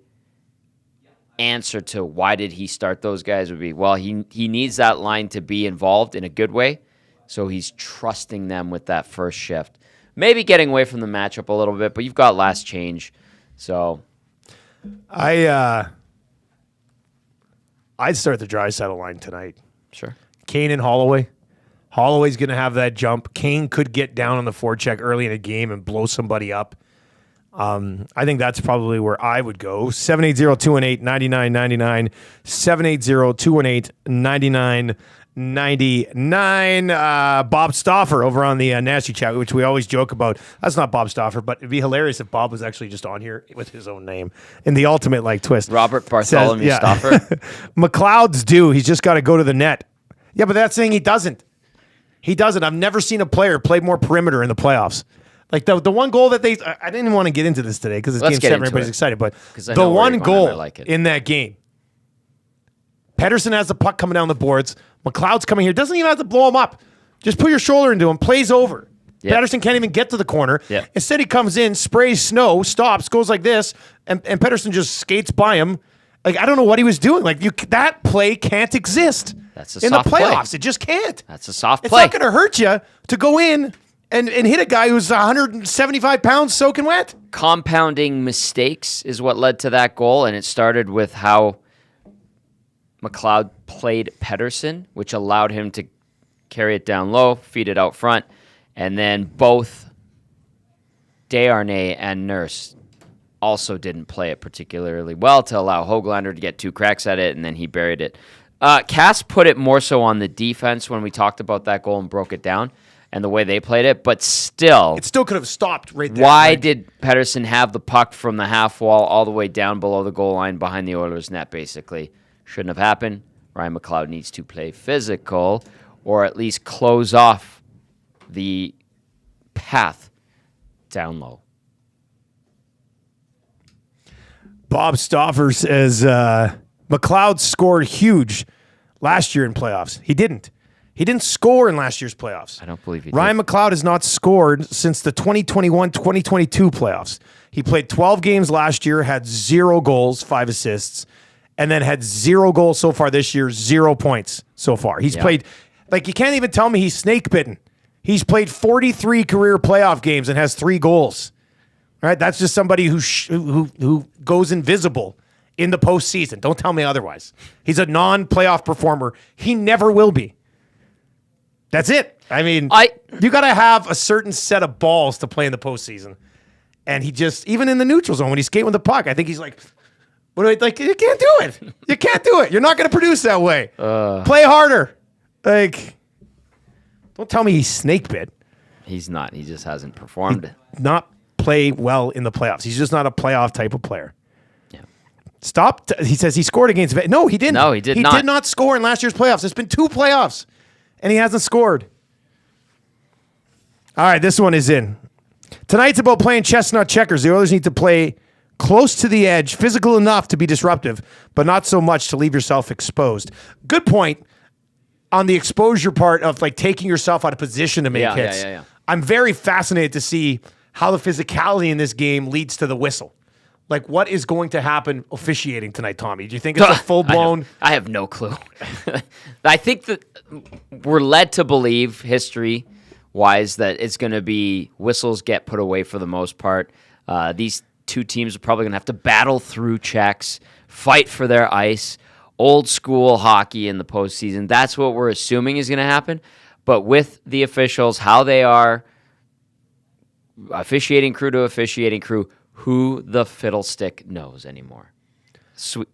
answer to why did he start those guys would be, well, he needs that line to be involved in a good way, so he's trusting them with that first shift. Maybe getting away from the matchup a little bit, but you've got last change. So I'd start the Draisaitl line tonight. Sure. Kane and Holloway. Holloway's going to have that jump. Kane could get down on the forecheck early in a game and blow somebody up. I think that's probably where I would go. 780-218-9999. 780-218-9999. Bob Stauffer over on the Nasty Chat, which we always joke about. That's not Bob Stauffer, but it'd be hilarious if Bob was actually just on here with his own name in the ultimate twist. Robert Bartholomew Stauffer. McLeod's due. He's just got to go to the net. Yeah, but that's saying he doesn't. He doesn't. I've never seen a player play more perimeter in the playoffs. Like the one goal that I didn't want to get into this today because it's Game 7, everybody's excited, but the one goal in that game, Pettersson has the puck coming down the boards. McLeod's coming here. Doesn't even have to blow him up. Just put your shoulder into him. Plays over. Yep. Pettersson can't even get to the corner. Yep. Instead, he comes in, sprays snow, stops, goes like this, and Pettersson just skates by him. Like, I don't know what he was doing. Like, that play can't exist. That's a in soft the playoffs. Play. It just can't. That's a soft It's play. not going to hurt you to go in and hit a guy who's 175 pounds soaking wet. Compounding mistakes is what led to that goal, and it started with how McLeod played Pettersson, which allowed him to carry it down low, feed it out front, and then both Desharnais and Nurse also didn't play it particularly well to allow Höglander to get 2 cracks at it, and then he buried it. Cass put it more so on the defense when we talked about that goal and broke it down and the way they played it, but still... It still could have stopped right there. Why did Pettersson have the puck from the half wall all the way down below the goal line behind the Oilers' net, basically? Shouldn't have happened. Ryan McLeod needs to play physical or at least close off the path down low. Bob Stoffer says McLeod scored huge last year in playoffs. He didn't. He didn't score in last year's playoffs. I don't believe he Ryan did. McLeod has not scored since the 2021-2022 playoffs. He played 12 games last year, had 0 goals, 5 assists, and then had 0 goals so far this year, 0 points so far. He's played, like, you can't even tell me he's snake bitten. He's played 43 career playoff games and has 3 goals. All right, that's just somebody who goes invisible in the postseason. Don't tell me otherwise. He's a non-playoff performer. He never will be. That's it. I mean, you got to have a certain set of balls to play in the postseason. And he just, even in the neutral zone, when he's skating with the puck, I think he's like, like, you can't do it. You can't do it. You're not going to produce that way. Play harder. Like, don't tell me he's snake bit. He's not. He just hasn't performed. Not play well in the playoffs. He's just not a playoff type of player. Yeah. Stop. He says he scored against. No, he didn't. No, he did not. He did not score in last year's playoffs. It's been 2 playoffs, and he hasn't scored. All right, this one is in. Tonight's about playing chestnut checkers. The Oilers need to play close to the edge, physical enough to be disruptive, but not so much to leave yourself exposed. Good point on the exposure part of like taking yourself out of position to make hits. Yeah. I'm very fascinated to see how the physicality in this game leads to the whistle. Like, what is going to happen officiating tonight, Tommy? Do you think it's a full-blown... I have no clue. I think that we're led to believe, history-wise, that it's going to be whistles get put away for the most part. These 2 teams are probably going to have to battle through checks, fight for their ice, old-school hockey in the postseason. That's what we're assuming is going to happen. But with the officials, how they are... officiating crew to officiating crew, who the fiddlestick knows anymore? Sweet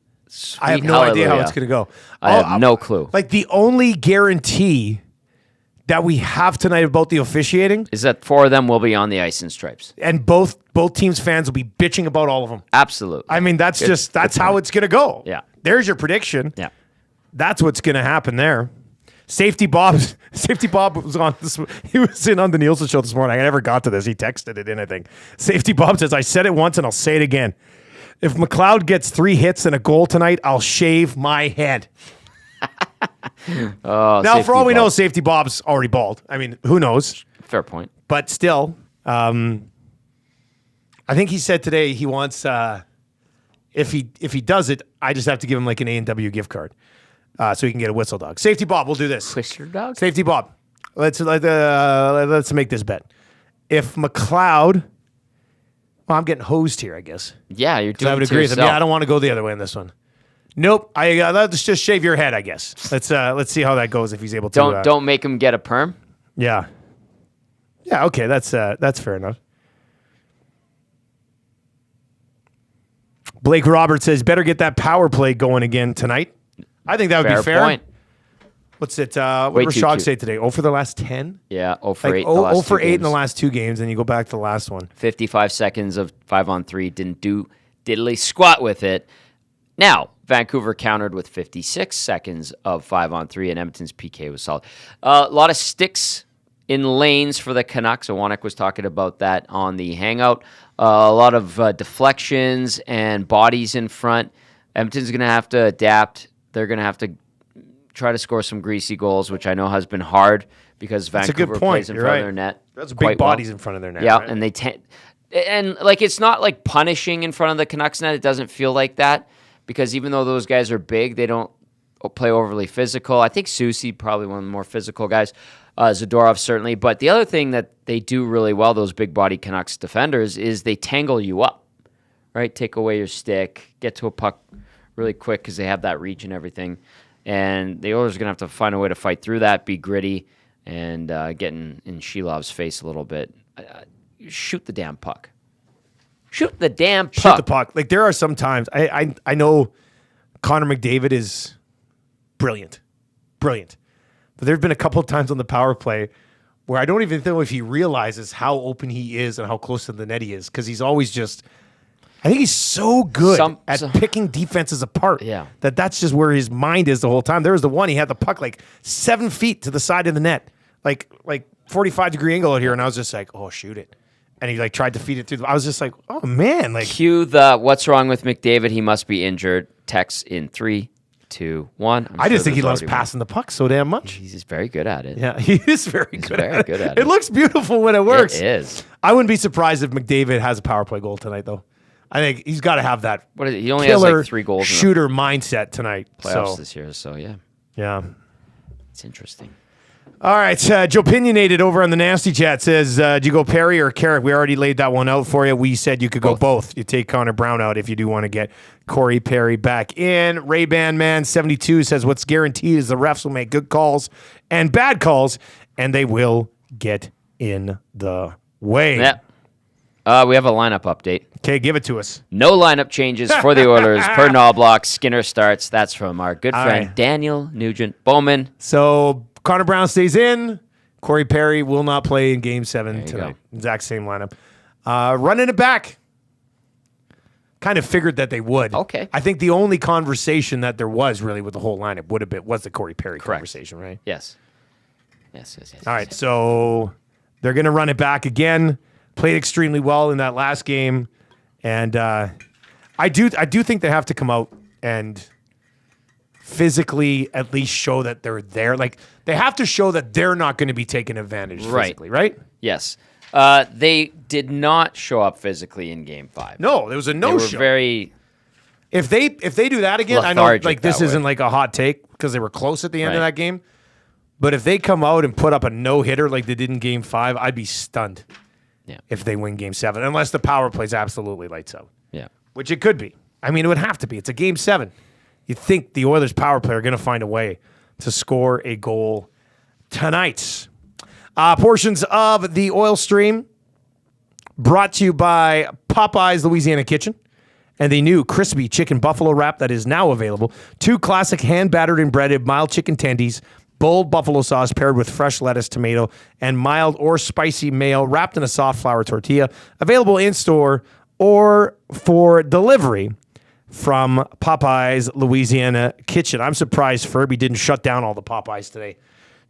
I have no idea how it's going to go. I have no clue. Like, the only guarantee that we have tonight about the officiating is that 4 of them will be on the ice in stripes. And both teams' fans will be bitching about all of them. Absolutely. I mean, that's how it's going to go. Yeah. There's your prediction. Yeah. That's what's going to happen there. Safety Bob was on this. He was in on the Nielson show this morning. I never got to this. He texted it in, I think. Safety Bob says, I said it once and I'll say it again. If McLeod gets 3 hits and a goal tonight, I'll shave my head. Now, for all we know, Safety Bob's already bald. I mean, who knows? Fair point. But still, I think he said today he wants, if he does it, I just have to give him like an A&W gift card. So he can get a whistle dog. Safety Bob, we'll do this. Whistle dog? Safety Bob. Let's make this bet. If McLeod, well, I'm getting hosed here, I guess. Yeah, you're doing I would it to agree with him. yourself. Yeah, I don't want to go the other way on this one. Nope. Let's just shave your head, I guess. Let's see how that goes if he's able to. Don't make him get a perm. Yeah. Yeah. Okay. That's fair enough. Blake Roberts says, better get that power play going again tonight. I think that would be fair. Point. What's it? What did Rashog say today? 0 for the last 10? Yeah, 0 for 8. 0 for 8 in the last 2 games, and you go back to the last one. 55 seconds of 5-on-3. Didn't do diddly squat with it. Now, Vancouver countered with 56 seconds of 5-on-3, and Edmonton's PK was solid. A lot of sticks in lanes for the Canucks. Owanek was talking about that on the Hangout. A lot of deflections and bodies in front. Edmonton's going to have to adapt. They're going to have to try to score some greasy goals, which I know has been hard because Vancouver plays in front of their net. That's big bodies in front of their net. Yeah, right? and and like it's not like punishing in front of the Canucks net. It doesn't feel like that because even though those guys are big, they don't play overly physical. I think Soucy, probably one of the more physical guys. Zadorov, certainly. But the other thing that they do really well, those big body Canucks defenders, is they tangle you up, right? Take away your stick, get to a puck really quick because they have that reach and everything. And the Oilers are going to have to find a way to fight through that, be gritty, and get in Shilov's face a little bit. Shoot the damn puck. Shoot the damn puck. Shoot the puck. Like, there are some times, I know Connor McDavid is brilliant. Brilliant. But there have been a couple of times on the power play where I don't even know if he realizes how open he is and how close to the net he is because he's always just – I think he's so good at picking defenses apart that's just where his mind is the whole time. There was the one, he had the puck like 7 feet to the side of the net, like 45-degree angle out here, and I was just like, oh, shoot it. And he like tried to feed it through. I was just like, oh, man. Like, cue the what's wrong with McDavid, he must be injured text in 3, 2, 1. I just think he loves passing the puck so damn much. He's just very good at it. Yeah, he is very good at it. It looks beautiful when it works. It is. I wouldn't be surprised if McDavid has a power play goal tonight, though. I think he's got to have that. What is it? He only has like 3 goals shooter mindset tonight. Playoffs this year, so yeah. It's interesting. All right, Joe Opinionated over on the Nasty Chat says, do you go Perry or Carrick? We already laid that one out for you. We said you could go both. You take Connor Brown out if you do want to get Corey Perry back in. Ray-Ban Man 72 says, what's guaranteed is the refs will make good calls and bad calls, and they will get in the way. Yeah. We have a lineup update. Okay, give it to us. No lineup changes for the Oilers per Knoblauch. Skinner starts. That's from our good friend Daniel Nugent Bowman. So Connor Brown stays in. Corey Perry will not play in Game 7 tonight. Exact same lineup. Running it back. Kind of figured that they would. Okay. I think the only conversation that there was really with the whole lineup was the Corey Perry conversation, right? Yes. All right, so they're going to run it back again. Played extremely well in that last game. And I do think they have to come out and physically at least show that they're there. Like, they have to show that they're not going to be taken advantage physically, right? Yes. They did not show up physically in Game 5. No, there was a no-show. They were very If they do that again, I know like this isn't like a hot take because they were close at the end of that game. But if they come out and put up a no-hitter like they did in Game 5, I'd be stunned. Yeah. If they win Game 7, unless the power play's absolutely lights out. Yeah. Which it could be. I mean, it would have to be. It's a Game 7. You think the Oilers power play are going to find a way to score a goal tonight. Portions of the Oil Stream brought to you by Popeye's Louisiana Kitchen and the new crispy chicken buffalo wrap that is now available. 2 classic hand-battered and breaded mild chicken tendies, bold buffalo sauce paired with fresh lettuce, tomato, and mild or spicy mayo wrapped in a soft flour tortilla. Available in-store or for delivery from Popeye's Louisiana Kitchen. I'm surprised Furby didn't shut down all the Popeyes today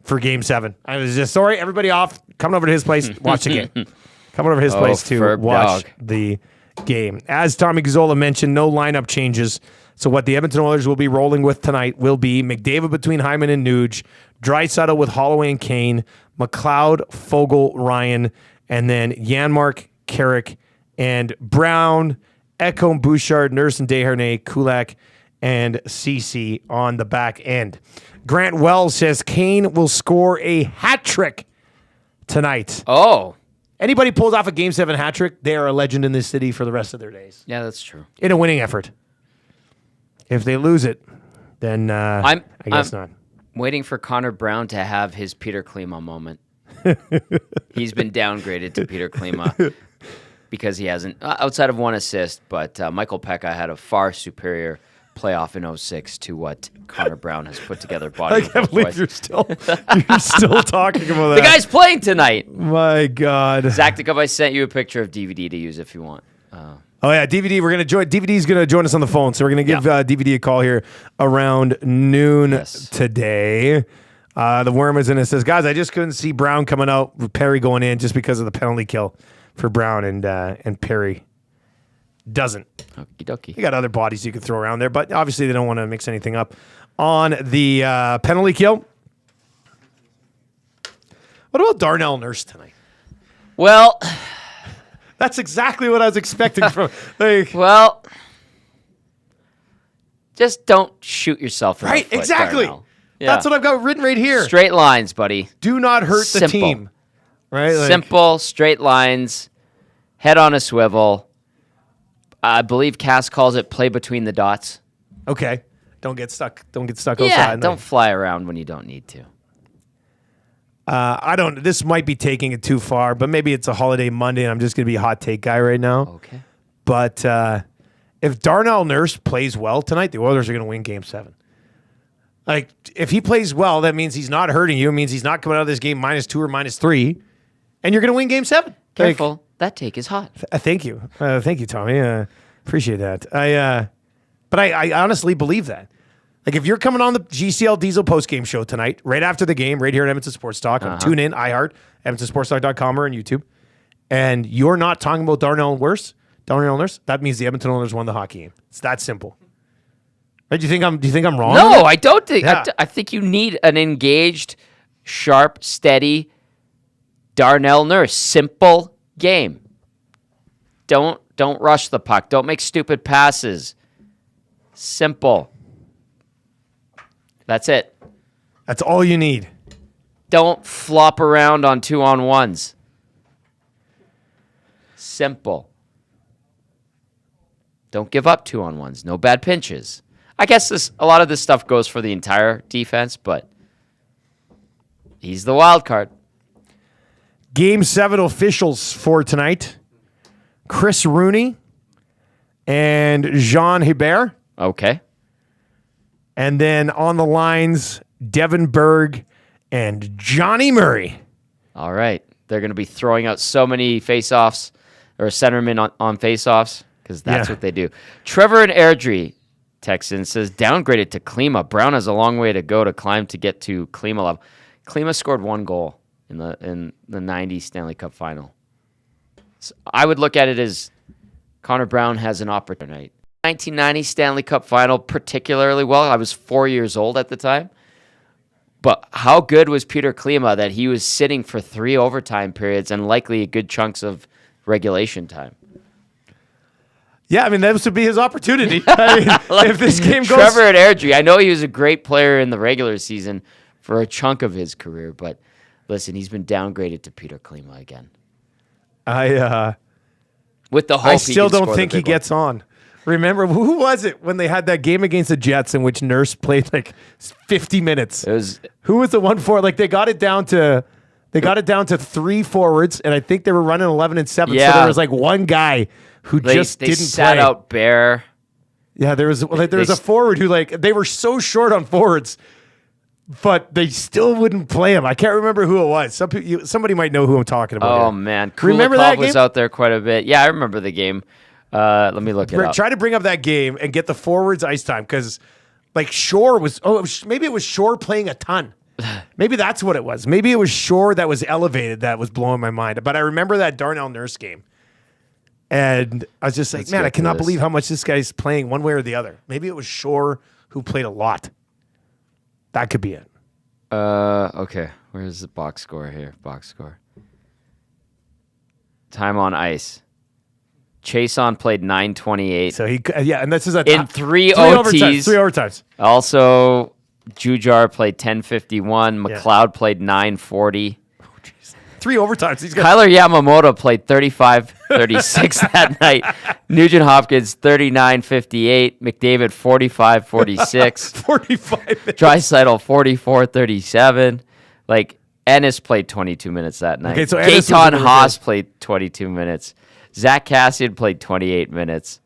for Game 7. I was just, sorry, everybody off. Coming over to his place, watch the game. Coming over to his place to watch the game. As Tommy Gazzola mentioned, no lineup changes. So what the Edmonton Oilers will be rolling with tonight will be McDavid between Hyman and Nuge, Draisaitl with Holloway and Kane, McLeod, Fogle, Ryan, and then Janmark, Carrick, and Brown, Ekholm, Bouchard, Nurse and Desharnais, Kulak, and Ceci on the back end. Grant Wells says Kane will score a hat trick tonight. Oh. Anybody pulls off a Game 7 hat trick, they are a legend in this city for the rest of their days. Yeah, that's true. In a winning effort. If they lose it, then I guess not. Waiting for Connor Brown to have his Peter Klima moment. He's been downgraded to Peter Klima because he hasn't, outside of 1 assist, but Michael Pekka had a far superior playoff in 06 to what Connor Brown has put together. Body I can't believe you're still talking about that. The guy's playing tonight. My God. Zach DeCup, I sent you a picture of DVD to use if you want. Oh yeah, DVD. We're gonna join. DVD's gonna join us on the phone, so we're gonna give DVD a call here around noon today. The Worm is in and says, guys, I just couldn't see Brown coming out with Perry going in just because of the penalty kill for Brown and Perry doesn't. Okie dokie. You got other bodies you could throw around there, but obviously they don't want to mix anything up on the penalty kill. What about Darnell Nurse tonight? Well, that's exactly what I was expecting from. Well, just don't shoot yourself in the foot, exactly. Darnell. Yeah. That's what I've got written right here. Straight lines, buddy. Do not hurt the team. Right? Simple, straight lines, head on a swivel. I believe Cass calls it play between the dots. Okay. Don't get stuck. Don't get stuck outside. Yeah, don't fly around when you don't need to. This might be taking it too far, but maybe it's a holiday Monday and I'm just going to be a hot take guy right now. Okay. But if Darnell Nurse plays well tonight, the Oilers are going to win Game 7. Like, if he plays well, that means he's not hurting you. It means he's not coming out of this game -2 or -3, and you're going to win Game 7. Careful. That take is hot. Thank you. Thank you, Tommy. Appreciate that. But I honestly believe that. Like, if you're coming on the GCL Diesel postgame show tonight, right after the game, right here at Edmonton Sports Talk, tune in, iHeart, EdmontonSportsTalk.com or on YouTube, and you're not talking about Darnell Nurse, that means the Edmonton Oilers won the hockey game. It's that simple. Right? Do you think I'm wrong? No, I don't think. Yeah. I think you need an engaged, sharp, steady Darnell Nurse. Simple game. Don't rush the puck. Don't make stupid passes. Simple. That's it. That's all you need. Don't flop around on 2-on-1s. Simple. Don't give up 2-on-1s. No bad pinches. I guess a lot of this stuff goes for the entire defense, but he's the wild card. Game 7 officials for tonight. Kris Rooney and Jean Hebert. Okay. And then on the lines, Devin Berg and Johnny Murray. All right. They're going to be throwing out so many face-offs or centermen on face-offs because that's what they do. Trevor and Airdrie, Texan, says, downgraded to Klima. Brown has a long way to go to climb to get to Klima level. Klima scored 1 goal in the 90 Stanley Cup final. So I would look at it as Connor Brown has an opportunity. 1990 Stanley Cup final particularly well. I was 4 years old at the time. But how good was Peter Klima that he was sitting for 3 overtime periods and likely good chunks of regulation time? Yeah, I mean, that would be his opportunity. I mean, if this game goes... Trevor and Airdrie, I know he was a great player in the regular season for a chunk of his career, but listen, he's been downgraded to Peter Klima again. With the hope I still don't think he gets on. Remember, who was it when they had that game against the Jets in which Nurse played like 50 minutes? Who was the one for? Like they got it down to 3 forwards, and I think they were running 11 and 7. Yeah. So there was like one guy who just didn't sat play. out Bear. Yeah, there was a forward who they were so short on forwards, but they still wouldn't play him. I can't remember who it was. Somebody might know who I'm talking about. Oh here. man, remember that game? Was out there quite a bit. Yeah, I remember the game. Let me look it up. Try to bring up that game and get the forwards ice time because, like Shore maybe it was Shore playing a ton. Maybe that's what it was. Maybe it was Shore that was elevated that was blowing my mind. But I remember that Darnell Nurse game, and I was just like, man, I cannot believe how much this guy's playing one way or the other. Maybe it was Shore who played a lot. That could be it. Okay. Where's the box score here? Box score. Time on ice. Chason played 9:28. So and this is in 3 OTs. 3 overtimes. Also, Jujar played 10:51. McLeod played 9:40. 3 overtimes. Kyler Yamamoto played 35-36 that night. Nugent Hopkins 39-58. McDavid 45-46. 45 minutes. Draisaitl 44-37. Like Ennis played 22 minutes that night. Okay, so Gaetan Haas played 22 minutes. Zach Cassian played 28 minutes.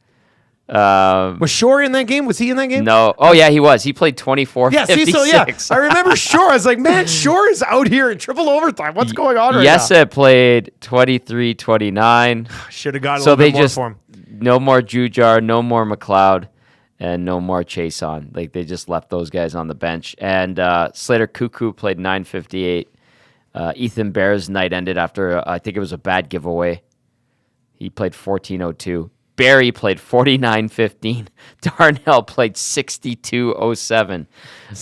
Was Shore in that game? Was he in that game? No. Oh, yeah, he was. He played 24-56. Yeah, I remember Shore. I was like, man, Shore is out here in triple overtime. What's going on right now? Yessa played 23-29. Should have got a little bit more for him. No more Jujar, no more McLeod, and no more Chase on. Like, they just left those guys on the bench. And Slater Cuckoo played 9:58. Ethan Bear's night ended after, I think it was a bad giveaway. He played 14:02. Barry played 49:15. Darnell played 62:07.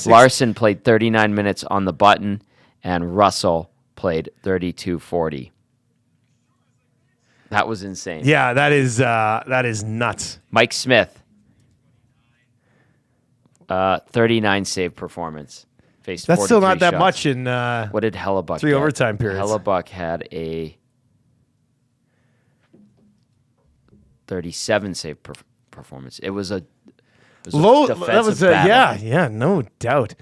Larson played 39 minutes on the button, and Russell played 32:40. That was insane. Yeah, that is nuts. Mike Smith, 39 save performance. Faced That's still not that shots. much in what did Hellebuck 3 get? overtime periods. Hellebuck had a 37 save performance. It was a low. That was yeah, no doubt.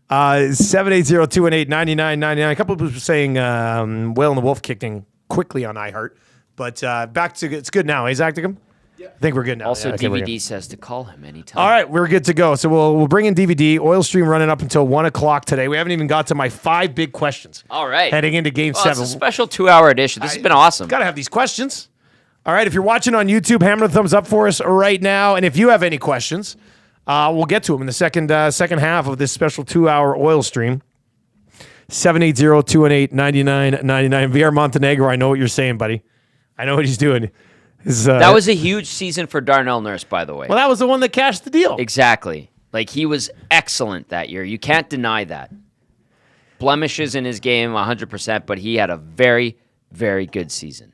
780-218-9999. A couple of people were saying Whale and the Wolf kicking quickly on iHeart, but back to it's good now. Is Acticum? Yeah. I think we're good now. Also, yeah, DVD says to call him anytime. All right, we're good to go. So we'll bring in DVD. Oil Stream running up until 1 o'clock today. We haven't even got to my 5 big questions. All right. Heading into Game 7. It's a special 2-hour edition. This has been awesome. Got to have these questions. All right, if you're watching on YouTube, hammer the thumbs up for us right now. And if you have any questions, we'll get to them in the second half of this special 2-hour Oil Stream. 780-218-9999. VR Montenegro, I know what you're saying, buddy. I know what he's doing. That was a huge season for Darnell Nurse, by the way. Well, that was the one that cashed the deal. Exactly. Like, he was excellent that year. You can't deny that. Blemishes in his game, 100%, but he had a very, very good season.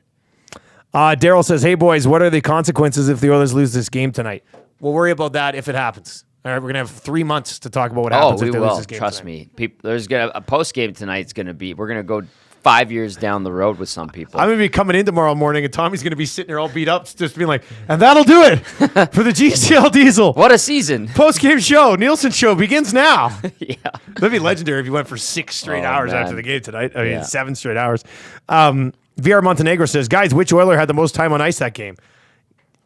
Daryl says, hey, boys, what are the consequences if the Oilers lose this game tonight? We'll worry about that if it happens. All right, we're going to have 3 months to talk about what happens if they lose this game Trust tonight. me. There's a post-game tonight's going to be, we're going to go 5 years down the road with some people. I'm going to be coming in tomorrow morning, and Tommy's going to be sitting there all beat up, just being like, and that'll do it for the GCL Diesel. What a season. Post-game show, Nielson show begins now. Yeah. That'd be legendary if you went for 6 straight hours man. after the game tonight. I mean, 7 straight hours. VR Montenegro says, guys, which Oiler had the most time on ice that game?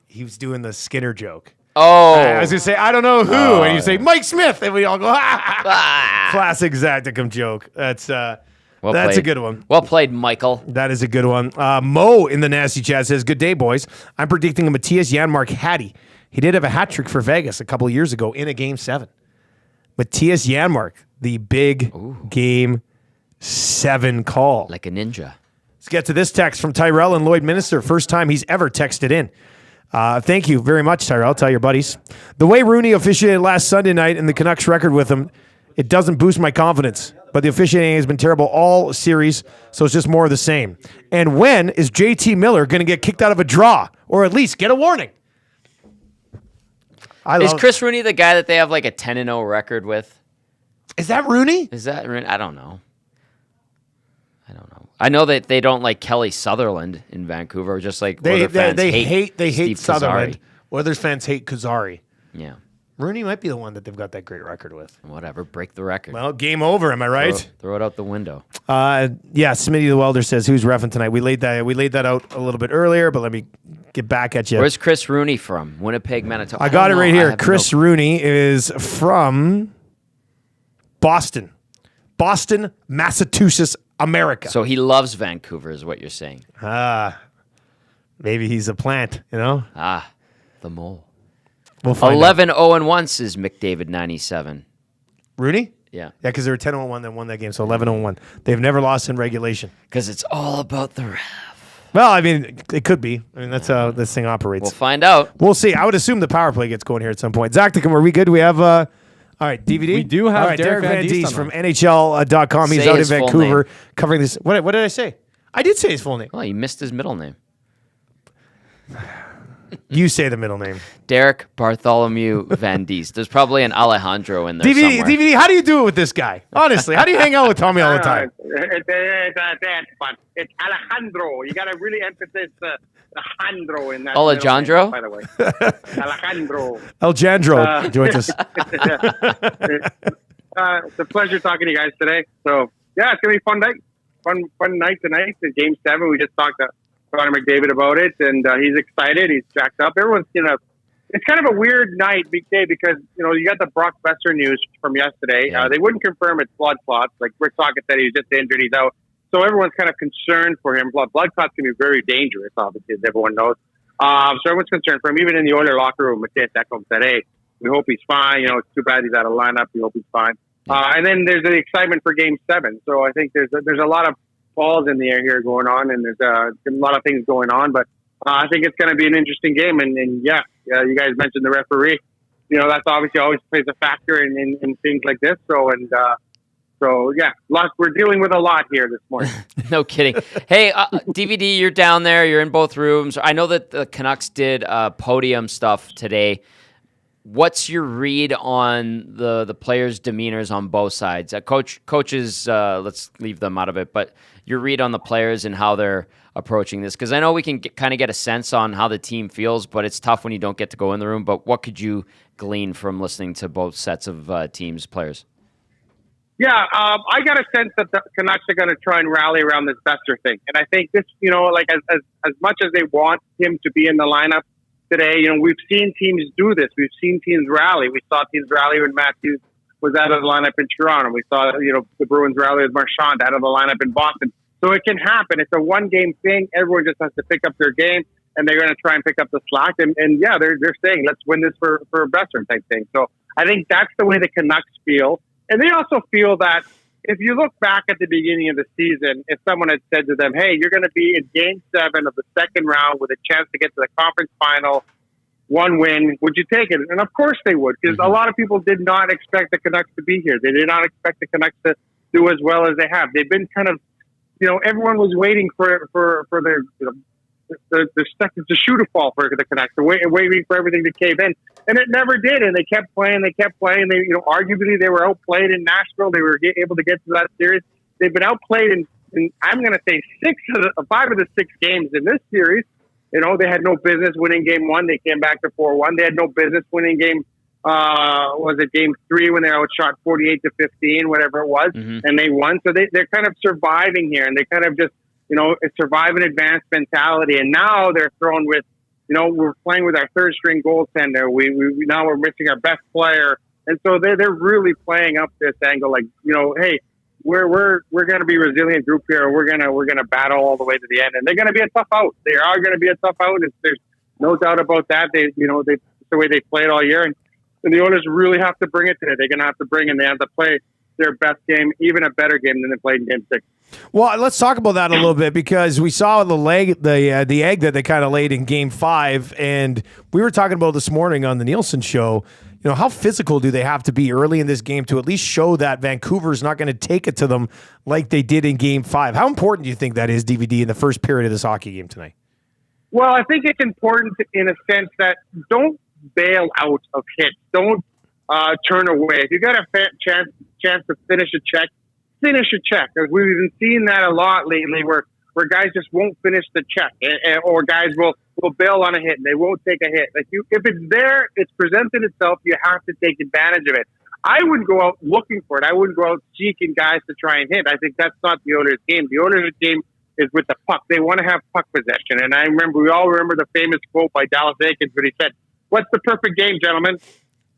He was doing the Skinner joke. Oh. I was going to say, I don't know who. And you say, Mike Smith. And we all go, Classic Zacticum joke. That's Well a good one. Well played, Michael. That is a good one. Mo in the Nasty Chat says, good day, boys. I'm predicting a Matthias Janmark hattie. He did have a hat trick for Vegas a couple of years ago in a Game 7. Matthias Janmark, the big Game 7 call. Like a ninja. Let's get to this text from Tyrell and Lloyd Minister. First time he's ever texted in. Thank you very much, Tyrell. Tell your buddies. The way Rooney officiated last Sunday night and the Canucks record with him, it doesn't boost my confidence. But the officiating has been terrible all series, so it's just more of the same. And when is JT Miller going to get kicked out of a draw, or at least get a warning? Is Chris Rooney the guy that they have like a 10-0 record with? Is that Rooney? Is that Rooney? I don't know. I know that they don't like Kelly Sutherland in Vancouver, just like Oilers fans hate Sutherland. Kazari. Oilers fans hate Kazari. Yeah. Rooney might be the one that they've got that great record with. Whatever, break the record. Well, game over, am I right? Throw it out the window. Yeah, Smitty the Welder says, who's reffing tonight? We laid that out a little bit earlier, but let me get back at you. Where's Chris Rooney from? Winnipeg, Manitoba. I got it right here. Chris Rooney is from Boston. Boston, Massachusetts, America. So he loves Vancouver is what you're saying. Maybe he's a plant, you know? The mole. We'll find 11-0-1 says McDavid 97. Rooney? Yeah. Yeah, because they were 10-1 that won that game, so 11-1. They've never lost in regulation. Because it's all about the ref. Well, I mean, it could be. I mean, that's how this thing operates. We'll find out. We'll see. I would assume the power play gets going here at some point. Zacticum, are we good? We have, all right, DVD? We do have Derek Van Diest from NHL.com. He's Say out in his full Vancouver name. covering this. What did I say? I did say his full name. Well, you missed his middle name. You say the middle name. Derek Bartholomew Van Diest. There's probably an Alejandro in there somewhere. DVD, how do you do it with this guy? Honestly, how do you hang out with Tommy all the time? It's Alejandro. You got to really emphasize the Alejandro in that. Alejandro? Name, by the way. Alejandro. Alejandro joins us. It's a pleasure talking to you guys today. So, yeah, it's going to be a fun night. Fun night tonight. It's Game 7. We just talked to Connor McDavid about it, and he's excited. He's jacked up. Everyone's, it's kind of a weird night, big day, because, you got the Brock Besser news from yesterday. Yeah. They wouldn't confirm it's blood clots. Like Rick Tocchet said, he was just injured. He's out. So everyone's kind of concerned for him. Blood clots can be very dangerous, obviously, as everyone knows. So everyone's concerned for him. Even in the Oilers locker room, Matthias Ekholm said, "Hey, we hope he's fine. You know, it's too bad he's out of lineup. We hope he's fine." And then there's the excitement for Game 7. So I think there's a lot of balls in the air here going on, and there's a lot of things going on. But I think it's going to be an interesting game. And you guys mentioned the referee. You know, that's obviously always plays a factor in things like this. So we're dealing with a lot here this morning. No kidding. Hey, DVD, you're down there. You're in both rooms. I know that the Canucks did podium stuff today. What's your read on the players' demeanors on both sides? Coaches, let's leave them out of it, but your read on the players and how they're approaching this? Because I know we can kind of get a sense on how the team feels, but it's tough when you don't get to go in the room. But what could you glean from listening to both sets of teams' players? Yeah, I got a sense that the Canucks are going to try and rally around this Besser thing. And I think this, you know, like as much as they want him to be in the lineup today, you know, we've seen teams do this. We've seen teams rally. We saw teams rally when Matthews was out of the lineup in Toronto. We saw, you know, the Bruins rally with Marchand out of the lineup in Boston. So it can happen. It's a one-game thing. Everyone just has to pick up their game, and they're going to try and pick up the slack. And they're saying, let's win this for Besser type thing. So I think that's the way the Canucks feel. And they also feel that if you look back at the beginning of the season, if someone had said to them, hey, you're going to be in Game 7 of the second round with a chance to get to the conference final, one win, would you take it? And of course they would, because a lot of people did not expect the Canucks to be here. They did not expect the Canucks to do as well as they have. They've been kind of, you know, everyone was waiting for their, you know, the shoe to fall for the Canucks, waiting for everything to cave in. And it never did. And they kept playing. They, you know, arguably they were outplayed in Nashville. They were able to get to that series. They've been outplayed in I'm going to say 5 of the 6 games in this series. You know, they had no business winning Game 1. They came back to 4-1. They had no business winning Game 3 when they outshot 48-15, whatever it was, and they won. So they're kind of surviving here, and they kind of just, you know, a survive and advance mentality. And now they're thrown with, you know, we're playing with our third string goaltender. We now we're missing our best player, and so they're really playing up this angle, like, you know, hey, we're going to be a resilient group here. We're gonna battle all the way to the end, and they're going to be a tough out. They are going to be a tough out. There's no doubt about that. It's the way they played all year, and the Oilers really have to bring it today. They're going to have to bring, and they have to play their best game, even a better game than they played in Game 6. Well, let's talk about that a little bit, because we saw the egg that they kind of laid in Game 5, and we were talking about this morning on the Nielson show. You know, how physical do they have to be early in this game to at least show that Vancouver's not going to take it to them like they did in Game 5? How important do you think that is, DVD, in the first period of this hockey game tonight? Well, I think it's important in a sense that don't bail out of hits. Don't turn away. If you got a chance to finish a check. Because we've been seeing that a lot lately, where guys just won't finish the check, or guys will bail on a hit and they won't take a hit. Like if it's there, it's presented itself. You have to take advantage of it. I wouldn't go out looking for it. I wouldn't go out seeking guys to try and hit. I think that's not the Oilers' game. The Oilers' game is with the puck. They want to have puck possession. And we all remember the famous quote by Dallas Eakins when he said, "What's the perfect game, gentlemen?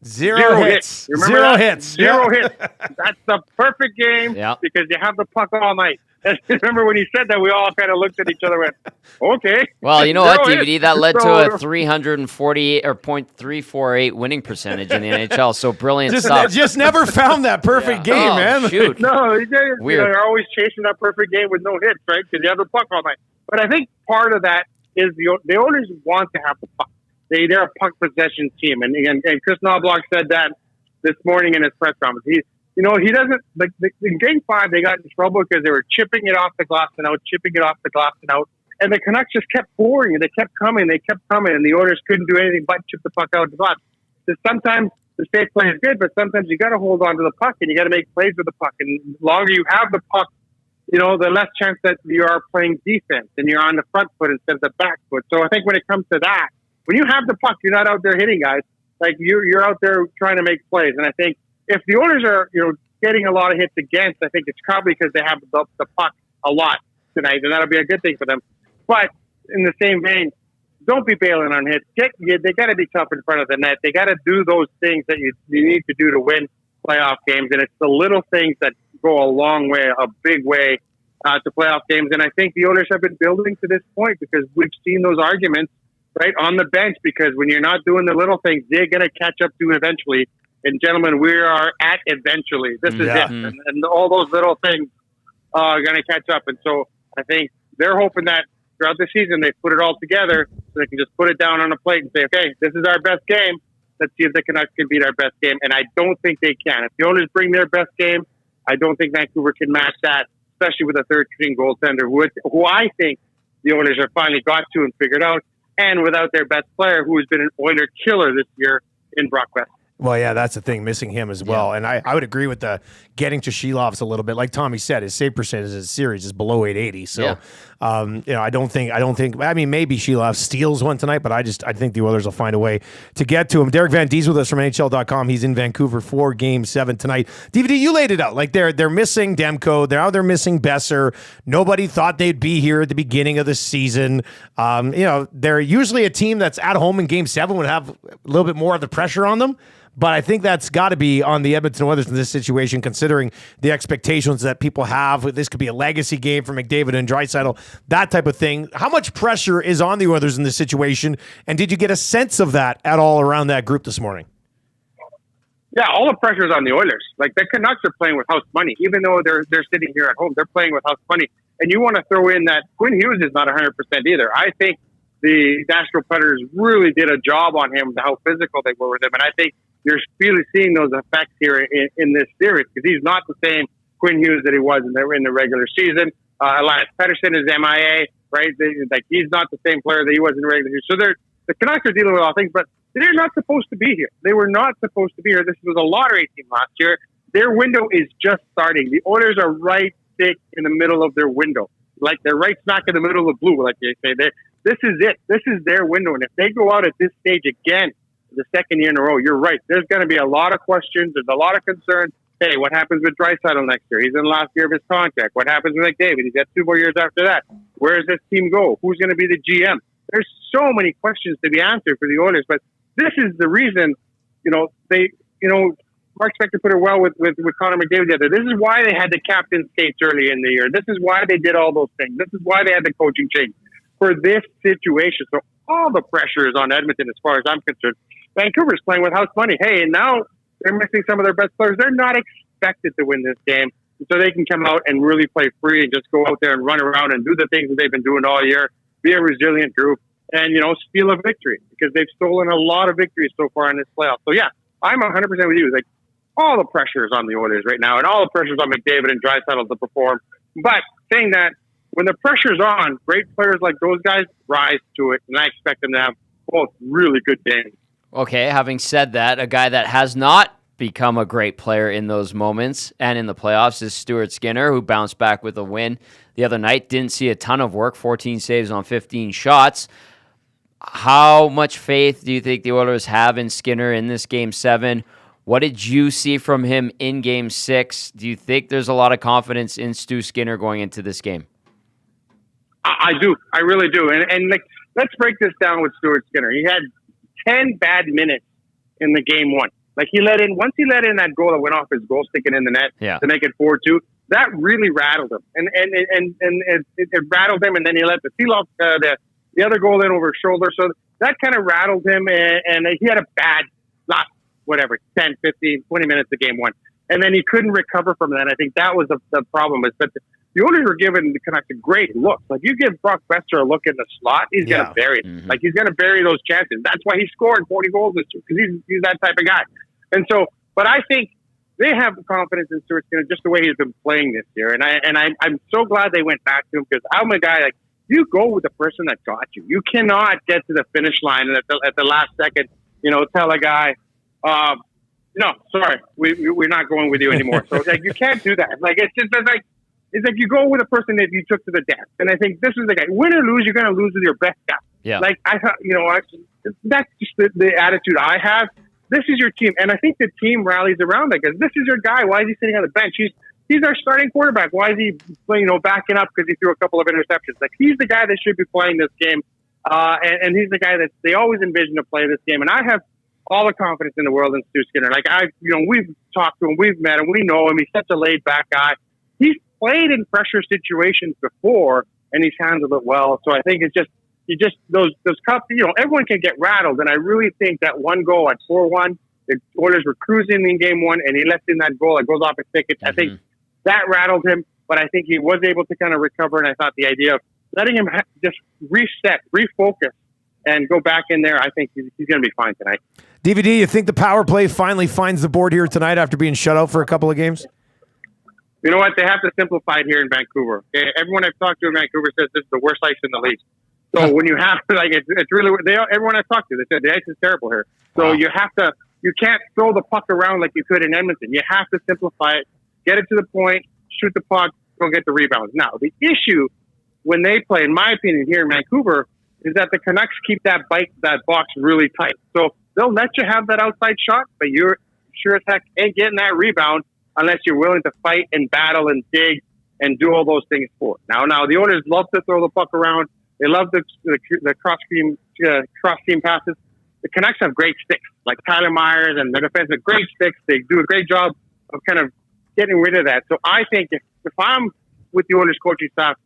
Zero hits. Zero hits. Zero hits. That's the perfect game because you have the puck all night." And remember when he said that, we all kind of looked at each other and went, okay. Well, you know what, DVD? That led to a 348 or .348 winning percentage in the NHL. So brilliant stuff. Just never found that perfect game, man. Shoot. No, Weird. They're always chasing that perfect game with no hits, right? Because you have the puck all night. But I think part of that is the owners want to have the puck. They're a puck possession team. And Kris Knoblauch said that this morning in his press conference. He doesn't, like, in Game 5, they got in trouble because they were chipping it off the glass and out. And the Canucks just kept pouring, and they kept coming, and the Oilers couldn't do anything but chip the puck out of the glass. So sometimes the safe play is good, but sometimes you got to hold on to the puck, and you got to make plays with the puck. And the longer you have the puck, the less chance that you are playing defense, and you're on the front foot instead of the back foot. So I think when it comes to that, when you have the puck, you're not out there hitting guys. Like, you're out there trying to make plays. And I think if the Oilers are, getting a lot of hits against, I think it's probably because they have the puck a lot tonight, and that'll be a good thing for them. But in the same vein, don't be bailing on hits. They got to be tough in front of the net. They got to do those things that you need to do to win playoff games, and it's the little things that go a long way, a big way to playoff games. And I think the Oilers have been building to this point because we've seen those arguments right, on the bench, because when you're not doing the little things, they're going to catch up to you eventually. And gentlemen, we are at eventually. This is it. And all those little things are going to catch up. And so I think they're hoping that throughout the season they put it all together so they can just put it down on a plate and say, okay, this is our best game. Let's see if the Canucks can beat our best game. And I don't think they can. If the Oilers bring their best game, I don't think Vancouver can match that, especially with a third-string goaltender, who I think the Oilers have finally got to and figured out, and without their best player, who has been an Oiler killer this year in Brock West. Well, yeah, that's the thing, missing him as well. And I would agree with the getting to Shelov's a little bit. Like Tommy said, his save percentage in his series is below 880. So, I don't think, I mean, maybe Shelov steals one tonight, but I think the Oilers will find a way to get to him. Derek Van Diest with us from NHL.com. He's in Vancouver for Game 7 tonight. DVD, you laid it out. Like they're missing Demko. They're missing Besser. Nobody thought they'd be here at the beginning of the season. They're usually a team that's at home in Game 7 would have a little bit more of the pressure on them. But I think that's got to be on the Edmonton Oilers in this situation, considering the expectations that people have. This could be a legacy game for McDavid and Draisaitl, that type of thing. How much pressure is on the Oilers in this situation, and did you get a sense of that at all around that group this morning? Yeah, all the pressure is on the Oilers. Like, the Canucks are playing with house money. Even though they're sitting here at home, they're playing with house money. And you want to throw in that Quinn Hughes is not 100% either. I think the Nashville Predators really did a job on him, how physical they were with him. And I think you're really seeing those effects here in this series, because he's not the same Quinn Hughes that he was in the regular season. Elias Pettersson is MIA, right? He's not the same player that he was in the regular season. So the Canucks are dealing with all things, but they're not supposed to be here. They were not supposed to be here. This was a lottery team last year. Their window is just starting. The Oilers are right thick in the middle of their window. Like, they're right smack in the middle of blue, like they say. This is it. This is their window. And if they go out at this stage again, the second year in a row, you're right. There's going to be a lot of questions. There's a lot of concern. Hey, what happens with Draisaitl next year? He's in the last year of his contract. What happens with McDavid? He's got 2 more years after that. Where does this team go? Who's going to be the GM? There's so many questions to be answered for the Oilers, but this is the reason, Mark Spector put it well with Connor McDavid the other. This is why they had the captain skates early in the year. This is why they did all those things. This is why they had the coaching change for this situation. So all the pressure is on Edmonton as far as I'm concerned. Vancouver's playing with house money. Hey, and now they're missing some of their best players. They're not expected to win this game, so they can come out and really play free and just go out there and run around and do the things that they've been doing all year, be a resilient group, and, steal a victory, because they've stolen a lot of victories so far in this playoff. So, yeah, I'm 100% with you. Like, all the pressure is on the Oilers right now, and all the pressure is on McDavid and Draisaitl to perform. But saying that, when the pressure's on, great players like those guys rise to it, and I expect them to have both really good games. Okay, having said that, a guy that has not become a great player in those moments and in the playoffs is Stuart Skinner, who bounced back with a win the other night. Didn't see a ton of work, 14 saves on 15 shots. How much faith do you think the Oilers have in Skinner in this Game 7? What did you see from him in Game 6? Do you think there's a lot of confidence in Stu Skinner going into this game? I do. I really do. And let's break this down with Stuart Skinner. He had 10 bad minutes in the Game 1. Like, once he let in that goal that went off his goal sticking in the net to make it 4-2, that really rattled him. And it rattled him, and then he let the other goal in over his shoulder. So that kind of rattled him, and he had a bad last, 10, 15, 20 minutes of Game 1. And then he couldn't recover from that. I think that was the problem. But the Oilers were giving the Canucks a great look. Like, you give Brock Besser a look in the slot, he's going to bury it. Mm-hmm. Like, he's going to bury those chances. That's why he scored 40 goals this year, because he's that type of guy. And so, but I think they have confidence in Stuart Skinner just the way he's been playing this year. And I'm so glad they went back to him, because I'm a guy, like, you go with the person that got you. You cannot get to the finish line and at the last second, tell a guy, no, sorry, we're not going with you anymore. So, like, you can't do that. Like, it's like you go with a person that you took to the dance. And I think this is the guy. Win or lose, you're going to lose with your best guy. Yeah. Like, that's just the attitude I have. This is your team. And I think the team rallies around that, because this is your guy. Why is he sitting on the bench? He's our starting quarterback. Why is he backing up because he threw a couple of interceptions? Like, he's the guy that should be playing this game. And he's the guy that they always envision to play this game. And I have all the confidence in the world in Stu Skinner. Like, we've talked to him, we've met him, we know him. He's such a laid back guy. He's played in pressure situations before, and he's handled it well. So I think it's just, you just those cups. Everyone can get rattled, and I really think that one goal at 4-1, the Oilers were cruising in game one, and he lets in that goal that goes off his stick. I think that rattled him, but I think he was able to kind of recover. And I thought the idea of letting him just reset, refocus, and go back in there, I think he's going to be fine tonight. DVD, you think the power play finally finds the board here tonight after being shut out for a couple of games? You know what? They have to simplify it here in Vancouver. Everyone I've talked to in Vancouver says this is the worst ice in the league. So when you have, it's really, everyone I've talked to, they said the ice is terrible here. So you can't throw the puck around like you could in Edmonton. You have to simplify it, get it to the point, shoot the puck, go get the rebounds. Now, the issue when they play, in my opinion, here in Vancouver, is that the Canucks keep that box really tight. So they'll let you have that outside shot, but you're sure as heck ain't getting that rebound unless you're willing to fight and battle and dig and do all those things for it. Now the Oilers love to throw the puck around. They love the cross-team passes. The Canucks have great sticks, like Tyler Myers and their defense have great sticks. They do a great job of kind of getting rid of that. So I think if I'm with the Oilers coaching staff,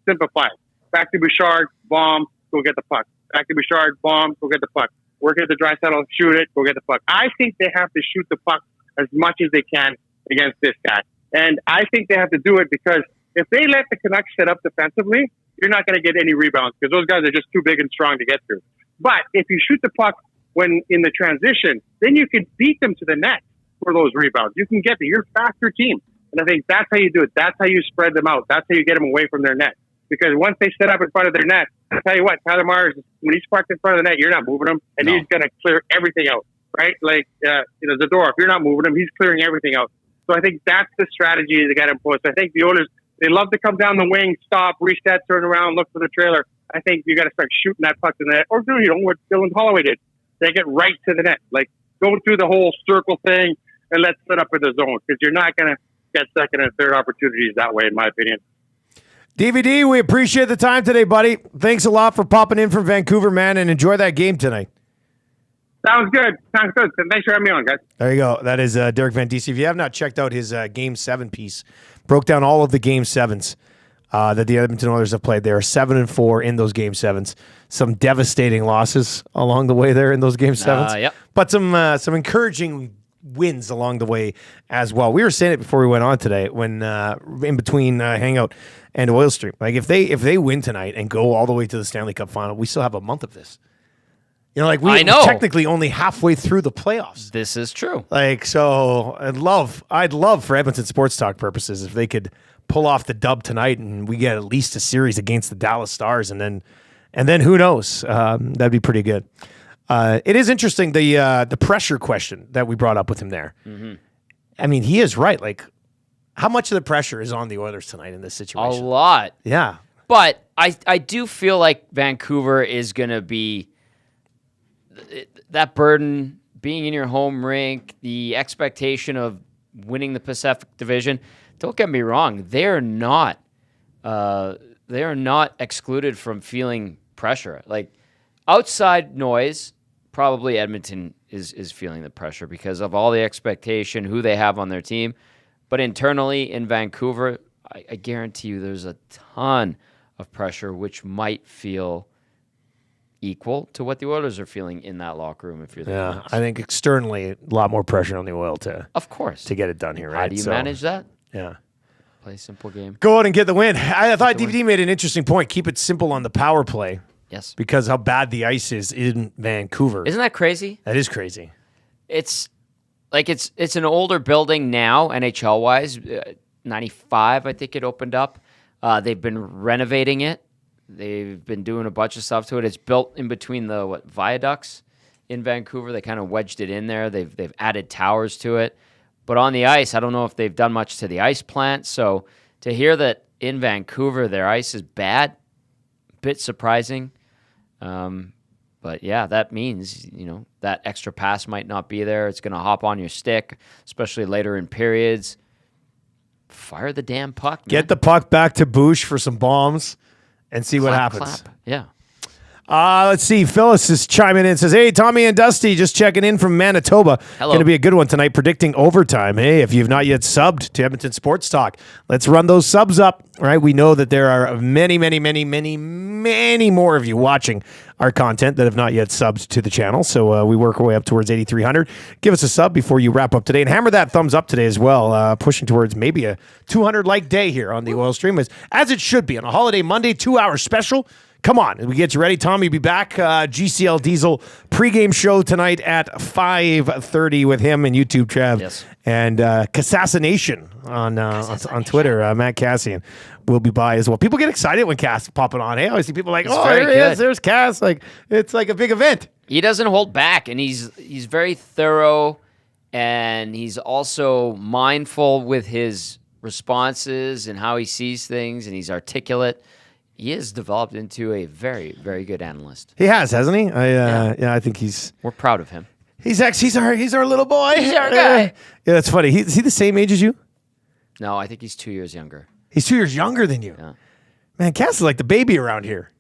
simplify it. Back to Bouchard, bomb, go get the puck. Back to Bouchard, bomb, go get the puck. Work at the dry settle, shoot it, go get the puck. I think they have to shoot the puck as much as they can against this guy. And I think they have to do it because if they let the Canucks set up defensively, you're not going to get any rebounds because those guys are just too big and strong to get through. But if you shoot the puck when in the transition, then you can beat them to the net for those rebounds. You can get there. You're a faster team. And I think that's how you do it. That's how you spread them out. That's how you get them away from their net. Because once they set up in front of their net, I'll tell you what, Tyler Myers, when he's parked in front of the net, you're not moving him, and he's going to clear everything out, right? Like, Zadorov, you're not moving him, he's clearing everything out. So I think that's the strategy they got to employ. So I think the Oilers, they love to come down the wing, stop, reset, turn around, look for the trailer. I think you got to start shooting that puck to the net, or do what Dylan Holloway did. They get right to the net. Like, go through the whole circle thing, and let's set up in the zone, because you're not going to get second and third opportunities that way, in my opinion. DVD, we appreciate the time today, buddy. Thanks a lot for popping in from Vancouver, man, and enjoy that game tonight. Sounds good. Thanks for having me on, guys. There you go. That is Derek Van Diest. If you have not checked out his Game 7 piece, broke down all of the Game 7s that the Edmonton Oilers have played. They are 7-4 in those Game 7s. Some devastating losses along the way there in those Game 7s. Yep. But some encouraging wins along the way as well. We were saying it before we went on today when in between Hangout and Oil Stream. Like if they win tonight and go all the way to the Stanley Cup final, we still have a month of this. We're technically only halfway through the playoffs. This is true. So I'd love for Edmonton Sports Talk purposes if they could pull off the dub tonight and we get at least a series against the Dallas Stars and then who knows? That'd be pretty good. It is interesting the pressure question that we brought up with him there. Mm-hmm. I mean, he is right. Like, how much of the pressure is on the Oilers tonight in this situation? A lot. Yeah. But I do feel like Vancouver is going to be that burden, being in your home rink, the expectation of winning the Pacific Division. Don't get me wrong; they are not excluded from feeling pressure. Like outside noise, probably Edmonton is feeling the pressure because of all the expectation, who they have on their team. But internally in Vancouver, I guarantee you, there's a ton of pressure, which might feel equal to what the Oilers are feeling in that locker room. If you're there, yeah, I think externally a lot more pressure on the Oil to get it done here. Right? How do you manage that? Yeah, play a simple game. Go out and get the win. I thought DVD made an interesting point. Keep it simple on the power play. Yes, because how bad the ice is in Vancouver. Isn't that crazy? That is crazy. It's like it's an older building now, NHL wise. 95, I think it opened up. They've been renovating it. They've been doing a bunch of stuff to it. It's built in between the viaducts in Vancouver. They kind of wedged it in there. They've added towers to it. But on the ice, I don't know if they've done much to the ice plant. So to hear that in Vancouver their ice is bad, a bit surprising. But yeah, that means, that extra pass might not be there. It's going to hop on your stick, especially later in periods. Fire the damn puck, man. Get the puck back to Bouch for some bombs and see what happens. Clap. Yeah. Let's see. Phyllis is chiming in. Says, hey, Tommy and Dusty, just checking in from Manitoba. Hello. Going to be a good one tonight, predicting overtime. Hey, if you've not yet subbed to Edmonton Sports Talk, let's run those subs up. All right, we know that there are many more of you watching our content that have not yet subbed to the channel. So we work our way up towards 8,300. Give us a sub before you wrap up today. And hammer that thumbs up today as well, pushing towards maybe a 200-like day here on the Oil Stream, as it should be on a holiday Monday 2-hour special. Come on, we get you ready. Tommy will be back. GCL Diesel pregame show tonight at 5:30 with him and YouTube Trev. Yes. And Cassassination on Twitter. Matt Cassian will be by as well. People get excited when Cass popping on. Hey, I see people like, there he is. There's Cass. Like, it's like a big event. He doesn't hold back, and he's very thorough, and he's also mindful with his responses and how he sees things, and he's articulate. He has developed into a very, very good analyst. He has, hasn't he? I think we're proud of him. He's our little boy. He's our guy. Yeah, that's funny. Is he the same age as you? No, I think he's 2 years younger. He's 2 years younger than you. Yeah. Man, Cass is like the baby around here.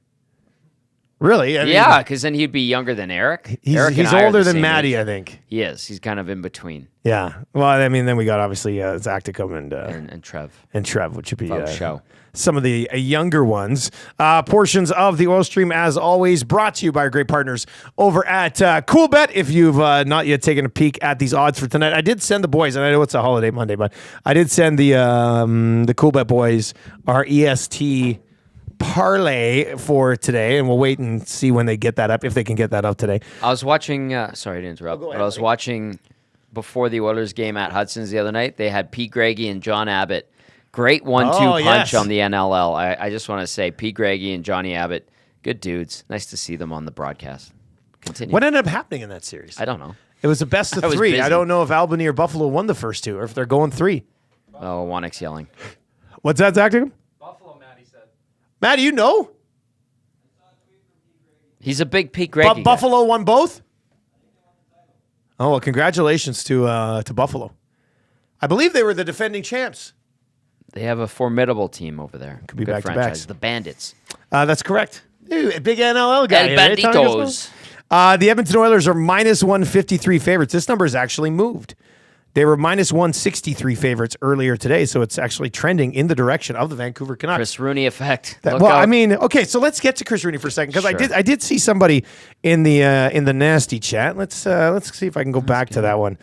Really? I mean, yeah, because then he'd be younger than Eric. He's older than Maddie, I think. He is. He's kind of in between. Yeah. Well, I mean, then we got obviously Zacticum and Trev. And Trev, which would be show. Some of the younger ones. Portions of the Oil Stream, as always, brought to you by our great partners over at CoolBet. If you've not yet taken a peek at these odds for tonight, I did send the boys, and I know it's a holiday Monday, but I did send the CoolBet boys our EST parlay for today, and we'll wait and see when they get that up, if they can get that up today. I was watching, sorry to interrupt, but I was watching before the Oilers game at Hudson's the other night. They had Pete Greggy and John Abbott. Great 1-2 punch on the NLL. I just want to say, Pete Greggy and Johnny Abbott, good dudes. Nice to see them on the broadcast. Continue. What ended up happening in that series? I don't know. It was a best of three. I don't know if Albany or Buffalo won the first two, or if they're going three. Oh, Wannick's yelling. What's that, Zacticum? Matt, you know? He's a big Pete Greggy Buffalo won both? Oh, well, congratulations to Buffalo. I believe they were the defending champs. They have a formidable team over there. Could be good back-to-backs. franchise. The Bandits. That's correct. Ooh, a big NLL guy. El Banditos. The Edmonton Oilers are minus 153 favorites. This number has actually moved. They were minus 163 favorites earlier today, so it's actually trending in the direction of the Vancouver Canucks. Chris Rooney effect. I mean, okay, so let's get to Chris Rooney for a second, because I did see somebody in the nasty chat. Let's see if I can go back to that one.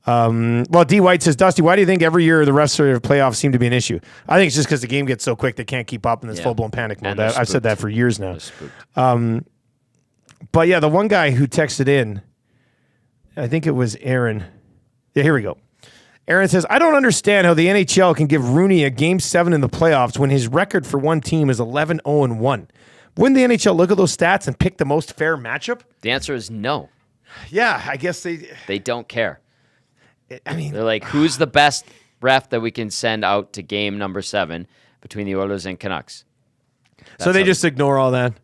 Well, D. White says, Dusty, why do you think every year the rest of the playoffs seem to be an issue? I think it's just because the game gets so quick they can't keep up in this full-blown panic mode. I've said that for years now. But yeah, the one guy who texted in, I think it was Aaron. Yeah, here we go. Aaron says, I don't understand how the NHL can give Rooney a Game 7 in the playoffs when his record for one team is 11-0-1. Wouldn't the NHL look at those stats and pick the most fair matchup? The answer is no. Yeah, I guess they don't care. I mean, they're like, who's the best ref that we can send out to game number 7 between the Oilers and Canucks? So they just ignore all that?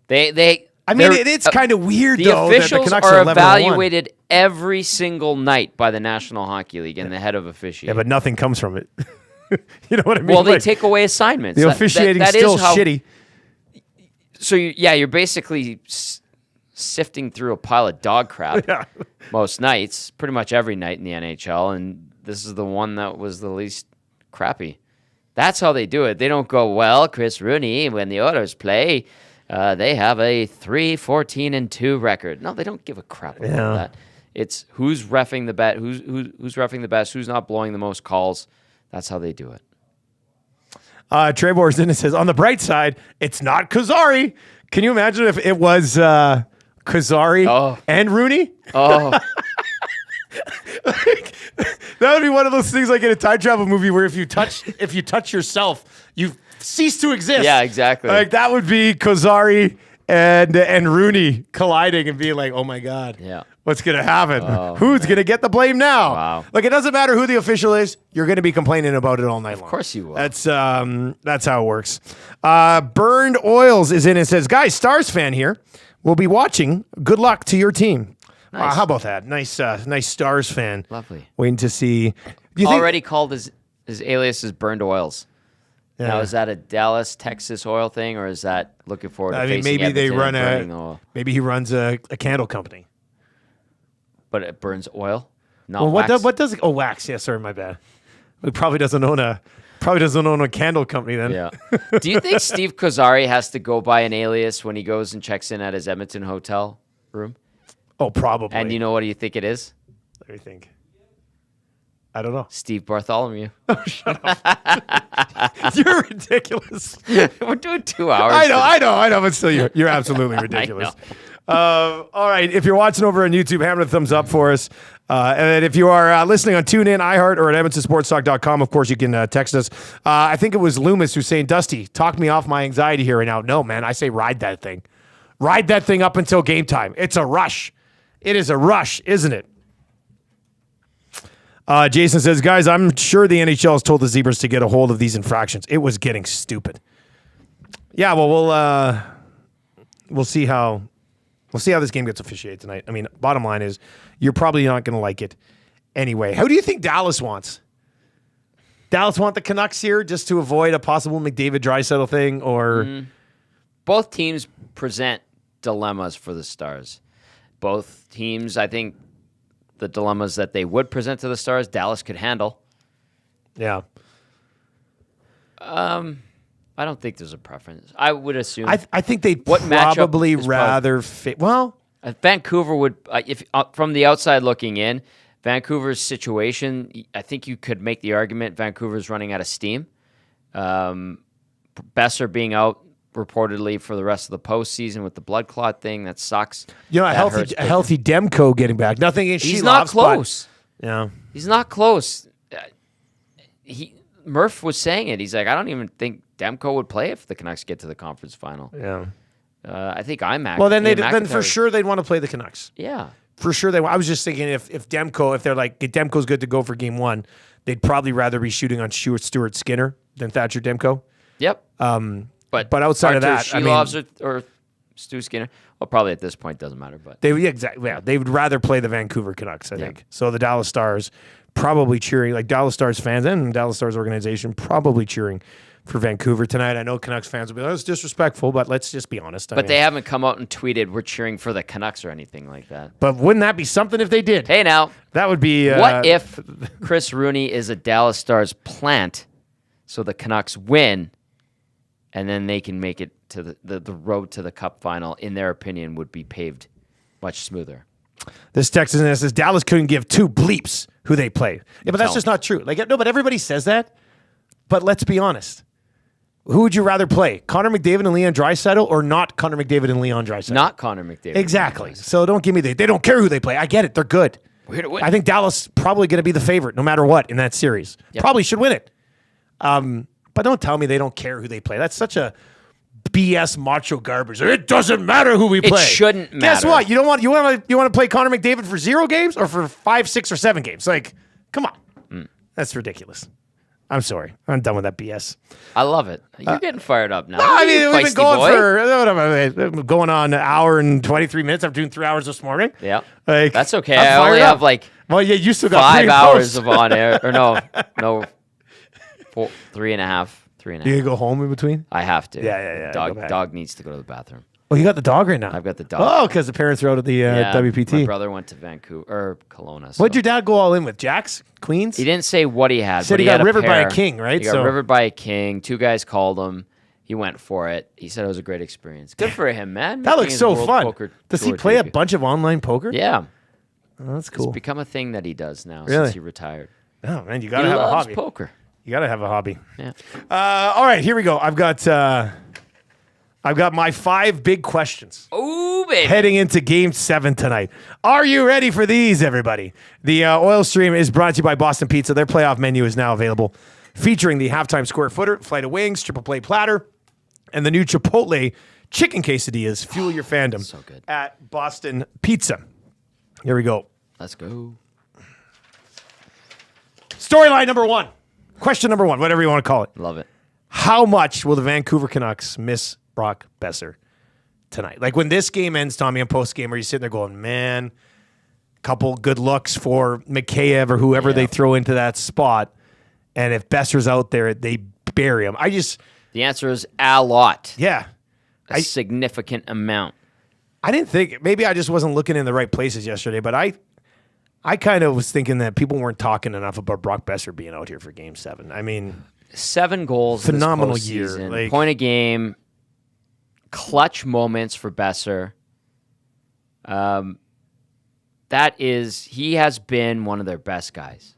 I mean, it's kind of weird, though. The officials that the Canucks are 11-1. evaluated every single night by the National Hockey League and the head of officiating. Yeah, but nothing comes from it. You know what I mean? Well, they take away assignments. The officiating is still shitty. So, you're basically sifting through a pile of dog crap most nights, pretty much every night in the NHL, and this is the one that was the least crappy. That's how they do it. They don't go, well, Chris Rooney, when the Oilers play, they have a 3-14-2 record. No, they don't give a crap about that. It's who's reffing the bet, who's reffing the best, who's not blowing the most calls. That's how they do it. Trevor's in and says, on the bright side, it's not Kazari. Can you imagine if it was Kazari and Rooney? Oh. That would be one of those things like in a time travel movie where if you touch yourself, you cease to exist. Yeah, exactly. Like that would be Kazari and Rooney colliding and being like, oh my God. Yeah. What's going to happen? Who's going to get the blame now? Wow. Like, it doesn't matter who the official is. You're going to be complaining about it all night long. Of course you will. That's how it works. Burned Oils is in and says, guys, Stars fan here. We'll be watching. Good luck to your team. Nice. How about that? Nice Stars fan. Lovely. Waiting to see. Already called his alias is Burned Oils. Yeah. Now, is that a Dallas, Texas oil thing, or is that looking forward to facing maybe they Edmonton run and burning oil? Maybe he runs a candle company. But it burns oil, not Well, wax. what does wax? Yeah, sorry, my bad. He probably doesn't own a candle company then. Yeah. Do you think Steve Kozari has to go by an alias when he goes and checks in at his Edmonton hotel room? Oh, probably. And you know what do you think it is? Let me think. I don't know. Steve Bartholomew. Oh, shut up. You're ridiculous. We're doing 2 hours. I know, but still, you're absolutely ridiculous. All right, if you're watching over on YouTube, hammer the thumbs up for us. And then if you are listening on TuneIn, iHeart, or at EdmontonSportsTalk.com, of course, you can text us. I think it was Loomis who's saying, Dusty, talk me off my anxiety here right now. No, man, I say ride that thing. Ride that thing up until game time. It's a rush. It is a rush, isn't it? Jason says, guys, I'm sure the NHL has told the Zebras to get a hold of these infractions. It was getting stupid. Yeah, well, we'll see how this game gets officiated tonight. I mean, bottom line is you're probably not going to like it anyway. How do you think Dallas wants? Dallas want the Canucks here just to avoid a possible McDavid Draisaitl thing, or both teams present dilemmas for the Stars. Both teams, I think, the dilemmas that they would present to the Stars, Dallas could handle. Yeah. I don't think there's a preference. I would assume. I think they'd What matchup probably is rather fit. Well, Vancouver would, if from the outside looking in, Vancouver's situation, I think you could make the argument Vancouver's running out of steam. Besser being out reportedly for the rest of the postseason with the blood clot thing, that sucks. you know, a healthy Demko getting back. Nothing against He's not close. Yeah. He's not close. Murph was saying it. He's like, I don't even think Demko would play if the Canucks get to the conference final. Yeah. I think IMAC. Well, then for sure they'd want to play the Canucks. Yeah. For sure they. I was just thinking if they're like Demko's good to go for game one, they'd probably rather be shooting on Stuart Skinner than Thatcher Demko. Yep. But outside of that, Shelovs or Stu Skinner, well, probably at this point doesn't matter. But they would rather play the Vancouver Canucks, I think. So the Dallas Stars probably cheering, like Dallas Stars fans and Dallas Stars organization probably cheering for Vancouver tonight. I know Canucks fans will be like, it's disrespectful, but let's just be honest. But they haven't come out and tweeted we're cheering for the Canucks or anything like that. But wouldn't that be something if they did? Hey, now that would be. What if Chris Rooney is a Dallas Stars plant, so the Canucks win, and then they can make it to the road to the Cup final? In their opinion, would be paved much smoother. This Texas says Dallas couldn't give two bleeps who they play. Yeah, but that's just not true. Like, no, but everybody says that. But let's be honest. Who would you rather play? Connor McDavid and Leon Draisaitl, or not Connor McDavid and Leon Draisaitl? Not Connor McDavid. Exactly. So don't give me they don't care who they play. I get it. They're good. We're here to win. I think Dallas probably going to be the favorite no matter what in that series. Yep. Probably should win it. But don't tell me they don't care who they play. That's such a BS macho garbage. It doesn't matter who we play. It shouldn't matter. Guess what? You want to play Connor McDavid for 0 games or for 5, 6, or 7 games? Like, come on. That's ridiculous. I'm sorry. I'm done with that BS. I love it. You're getting fired up now. No, I mean, we've been going on an hour and 23 minutes. I'm doing 3 hours this morning. Yeah. Like, that's okay. I only have well, yeah, you still got 5 hours of on air. Or no, 4, 3.5. You gonna go home in between? I have to. Yeah. Dog needs to go to the bathroom. Oh, you got the dog right now? I've got the dog. Oh, because the parents are out at the WPT. My brother went to Vancouver or Kelowna. So. What'd your dad go all in with? Jacks? Queens? He didn't say what he had. He said but he got had rivered by pair. a king, right? He got rivered by a king. 2 guys called him. He went for it. He said it was a great experience. Good for him, man. That looks so fun. Does he play a bunch of online poker? Yeah. Oh, that's cool. It's become a thing that he does now Really? since he retired. Oh, man, you got to have a hobby. Poker. You got to have a hobby. Yeah. All right, here we go. I've got my 5 big questions. Oh, baby. Heading into Game 7 tonight. Are you ready for these, everybody? The Oil Stream is brought to you by Boston Pizza. Their playoff menu is now available, featuring the halftime square footer, flight of wings, triple plate platter, and the new Chipotle chicken quesadillas. Fuel your fandom. So good. At Boston Pizza. Here we go. Let's go. Storyline number 1. Question number 1, whatever you want to call it. Love it. How much will the Vancouver Canucks miss Brock Besser tonight? Like when this game ends, Tommy, in post-game, are you sitting there going, man, couple good looks for Mikheyev or whoever they throw into that spot, and if Besser's out there, they bury them. The answer is a lot. Yeah. A significant amount. I didn't think, maybe I just wasn't looking in the right places yesterday, but I kind of was thinking that people weren't talking enough about Brock Besser being out here for Game 7. I mean, 7 goals. Phenomenal this year. Like, point a game. Clutch moments for Besser. He has been one of their best guys.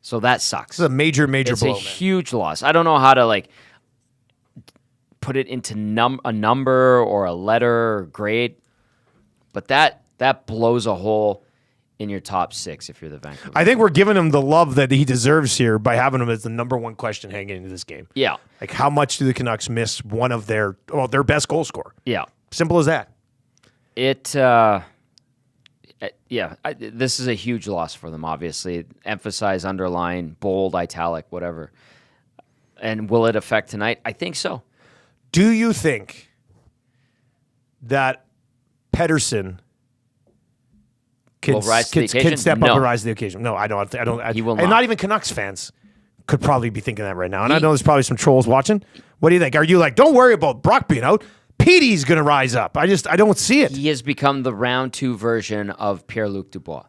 So that sucks. It's a major blow. It's a huge loss. I don't know how to put it into a number or a letter or grade, but that blows a hole in your top 6 if you're the Vancouver. I think we're giving him the love that he deserves here by having him as the number 1 question hanging into this game. Yeah. Like, how much do the Canucks miss one of their best goal scorer? Yeah. Simple as that. This is a huge loss for them, obviously. Emphasize, underline, bold, italic, whatever. And will it affect tonight? I think so. Do you think that Pettersson can step up and rise to the occasion? No, I don't. He will not. And not even Canucks fans could probably be thinking that right now. And I know there's probably some trolls watching. What do you think? Are you like, don't worry about Brock being out? Petey's going to rise up. I don't see it. He has become the round 2 version of Pierre-Luc Dubois.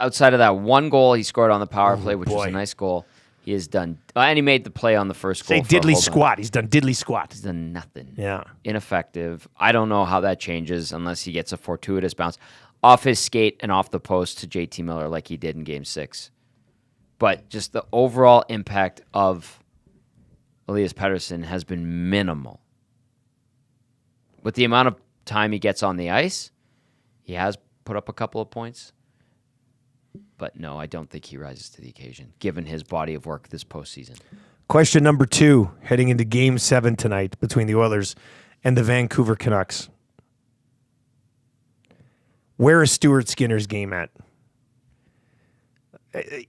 Outside of that 1 goal he scored on the power play, which was a nice goal, he has done, and he made the play on the first goal. Say diddly squat. He's done diddly squat. He's done nothing. Yeah. Ineffective. I don't know how that changes unless he gets a fortuitous bounce off his skate and off the post to JT Miller like he did in Game 6. But just the overall impact of Elias Pettersson has been minimal. With the amount of time he gets on the ice, he has put up a couple of points. But no, I don't think he rises to the occasion, given his body of work this postseason. Question number 2, heading into Game 7 tonight between the Oilers and the Vancouver Canucks. Where is Stuart Skinner's game at?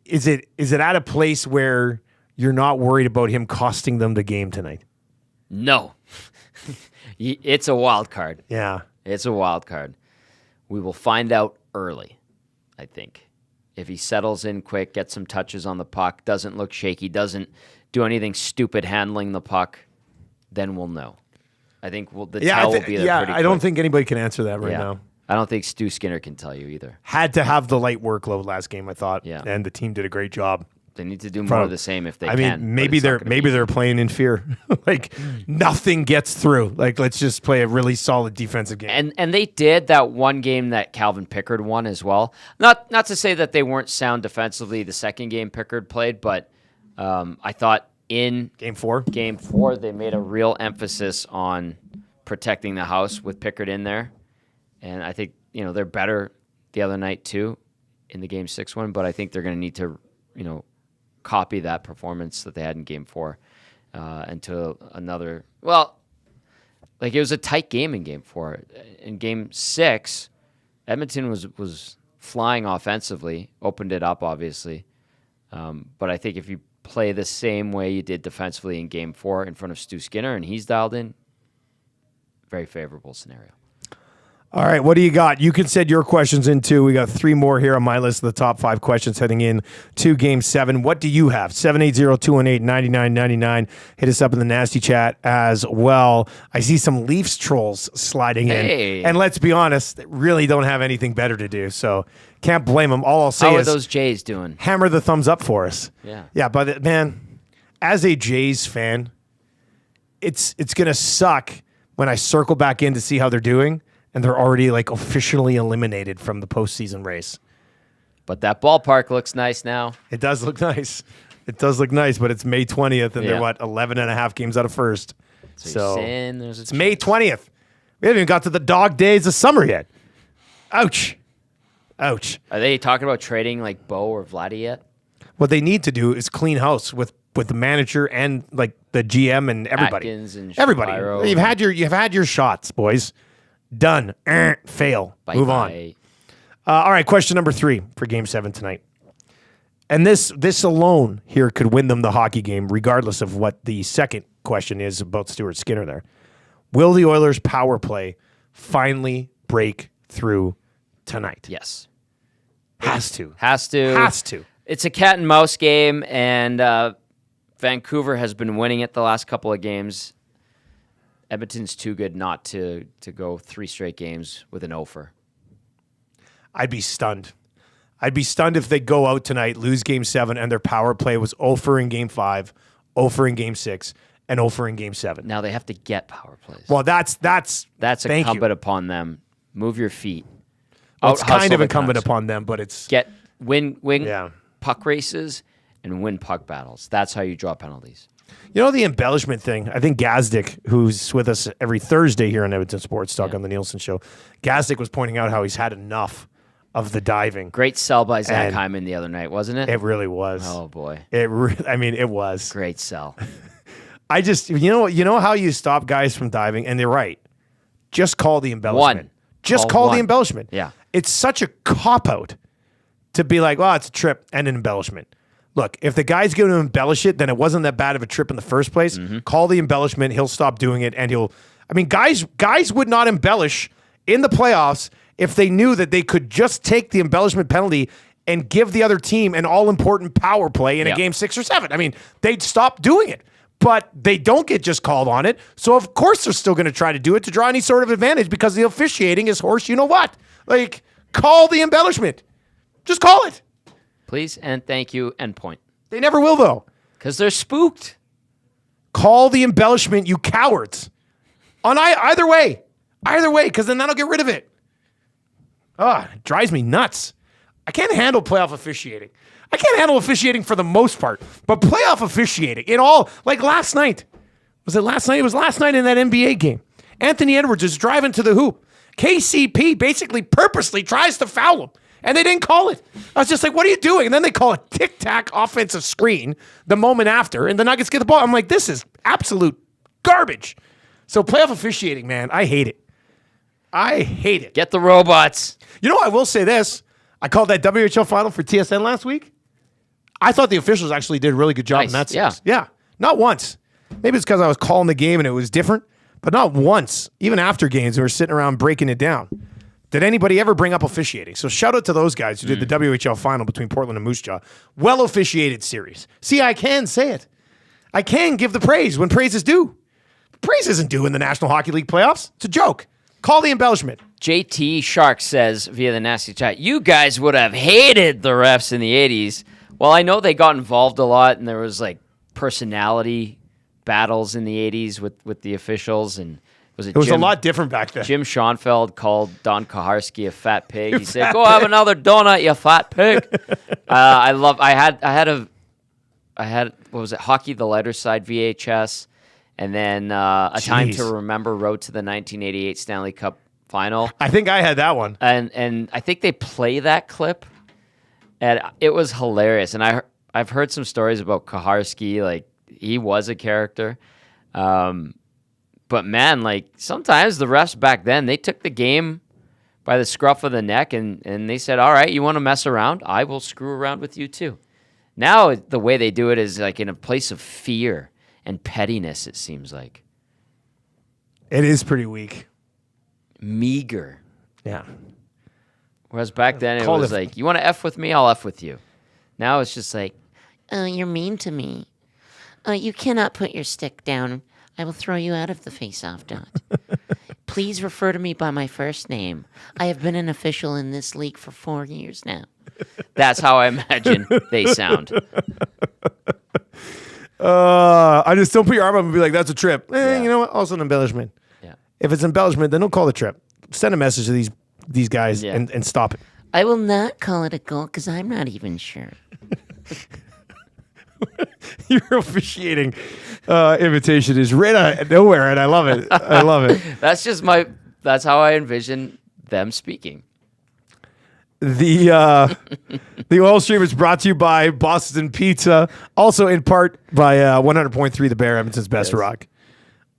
Is it at a place where you're not worried about him costing them the game tonight? No. It's a wild card. Yeah. It's a wild card. We will find out early, I think. If he settles in quick, gets some touches on the puck, doesn't look shaky, doesn't do anything stupid handling the puck, then we'll know. I think the tell will be there pretty quick. I don't think anybody can answer that right now. I don't think Stu Skinner can tell you either. Had to have the light workload last game, I thought. Yeah. And the team did a great job. They need to do more of the same if they can. I mean, maybe they're playing in fear. Like, nothing gets through. Like, let's just play a really solid defensive game. And they did that one game that Calvin Pickard won as well. Not to say that they weren't sound defensively the second game Pickard played, but I thought in Game 4, they made a real emphasis on protecting the house with Pickard in there. And I think, they're better the other night too in the Game 6 one, but I think they're going to need to, copy that performance that they had in Game 4 into another. Well, like, it was a tight game in Game 4. In Game 6, Edmonton was flying offensively, opened it up obviously, but I think if you play the same way you did defensively in Game 4 in front of Stu Skinner and he's dialed in, very favorable scenario. All right, what do you got? You can send your questions in too. We got 3 more here on my list of the top 5 questions heading in to Game 7. What do you have? 780-218-9999. Hit us up in the nasty chat as well. I see some Leafs trolls sliding in. And let's be honest, they really don't have anything better to do, so can't blame them. All I'll say How is, are those Jays doing? Hammer the thumbs up for us. Yeah, but man, as a Jays fan, it's going to suck when I circle back in to see how they're doing. And they're already officially eliminated from the postseason race. But that ballpark looks nice now. It does look nice. But it's May 20th, and they're 11 and a half games out of first. So it's May 20th. We haven't even got to the dog days of summer yet. Ouch. Are they talking about trading Bo or Vladdy yet? What they need to do is clean house with the manager and the GM and everybody. Atkins and everybody. Shapiro. You've had your shots, boys. Done. Fail. Move on. All right, question number 3 for Game 7 tonight. And this alone here could win them the hockey game, regardless of what the second question is about Stuart Skinner there. Will the Oilers' power play finally break through tonight? Yes. Has to. It's a cat and mouse game, and Vancouver has been winning it the last couple of games. Edmonton's too good not to go 3 straight games with an offer. I'd be stunned. I'd be stunned if they go out tonight, lose Game 7, and their power play was 0 in Game 5, 0 in Game 6, and 0 in Game 7. Now they have to get power plays. Well, that's incumbent upon them. Move your feet. Well, it's kind of incumbent upon them, but it's win puck races and win puck battles. That's how you draw penalties. You know the embellishment thing? I think Gazdick, who's with us every Thursday here on Edmonton Sports Talk on the Nielson show, Gazdick was pointing out how he's had enough of the diving. Great sell by Zach Hyman the other night, wasn't it? It really was. Oh, boy. It was. Great sell. I just, you know how you stop guys from diving? And they're right. Just call the embellishment. Just call the embellishment. Yeah. It's such a cop-out to be like, well, it's a trip and an embellishment. Look, if the guy's going to embellish it, then it wasn't that bad of a trip in the first place. Mm-hmm. Call the embellishment. He'll stop doing it, and guys would not embellish in the playoffs if they knew that they could just take the embellishment penalty and give the other team an all-important power play in a game 6 or 7. I mean, they'd stop doing it, but they don't get just called on it. So, of course, they're still going to try to do it to draw any sort of advantage because the officiating is horse, you know what? Like, call the embellishment. Just call it. Please and thank you and point. They never will, though. Because they're spooked. Call the embellishment, you cowards. On either way. Either way, because then that'll get rid of it. It drives me nuts. I can't handle playoff officiating. I can't handle officiating for the most part. But playoff officiating, like last night. Was it last night? It was last night in that NBA game. Anthony Edwards is driving to the hoop. KCP basically purposely tries to foul him. And they didn't call it. I was just like, what are you doing? And then they call a tic-tac offensive screen the moment after, and the Nuggets get the ball. I'm like, this is absolute garbage. So playoff officiating, man, I hate it. I hate it. Get the robots. You know, I will say this. I called that WHL final for TSN last week. I thought the officials actually did a really good job in that series. Yeah. Not once. Maybe it's because I was calling the game and it was different, but not once. Even after games, we were sitting around breaking it down. Did anybody ever bring up officiating? So shout out to those guys who did the WHL final between Portland and Moose Jaw. Well officiated series. See, I can say it. I can give the praise when praise is due. Praise isn't due in the National Hockey League playoffs. It's a joke. Call the embellishment. JT Shark says via the nasty chat, you guys would have hated the refs in the 80s. Well, I know they got involved a lot, and there was like personality battles in the 80s with the officials, and it was a lot different back then. Jim Schoenfeld called Don Kaharski a fat pig. He said, "Go have another donut, you fat pig." I had what was it? Hockey the Lighter Side VHS, and then A Time to Remember Road to the 1988 Stanley Cup Final. I think I had that one, and I think they play that clip, and it was hilarious. And I've heard some stories about Kaharski, like he was a character. But man, like sometimes the refs back then, they took the game by the scruff of the neck and they said, all right, you want to mess around? I will screw around with you too. Now the way they do it is like in a place of fear and pettiness, it seems like. It is pretty weak. Meager. Yeah. Whereas back then it was like, you want to F with me? I'll F with you. Now it's just like, you're mean to me. You cannot put your stick down. I will throw you out of the Faceoff dot. Please refer to me by my first name. I have been an official in this league for 4 years now. That's how I imagine they sound. I just don't put your arm up and be like, that's a trip. You know what? Also an embellishment. Yeah. If it's embellishment, then don't call the trip. Send a message to these guys and stop it. I will not call it a goal because I'm not even sure. Your officiating invitation is right out of nowhere, and I love it. I love it. That's how I envision them speaking. The oil stream is brought to you by Boston Pizza, also in part by 100.3 The Bear, Edmonton's best rock.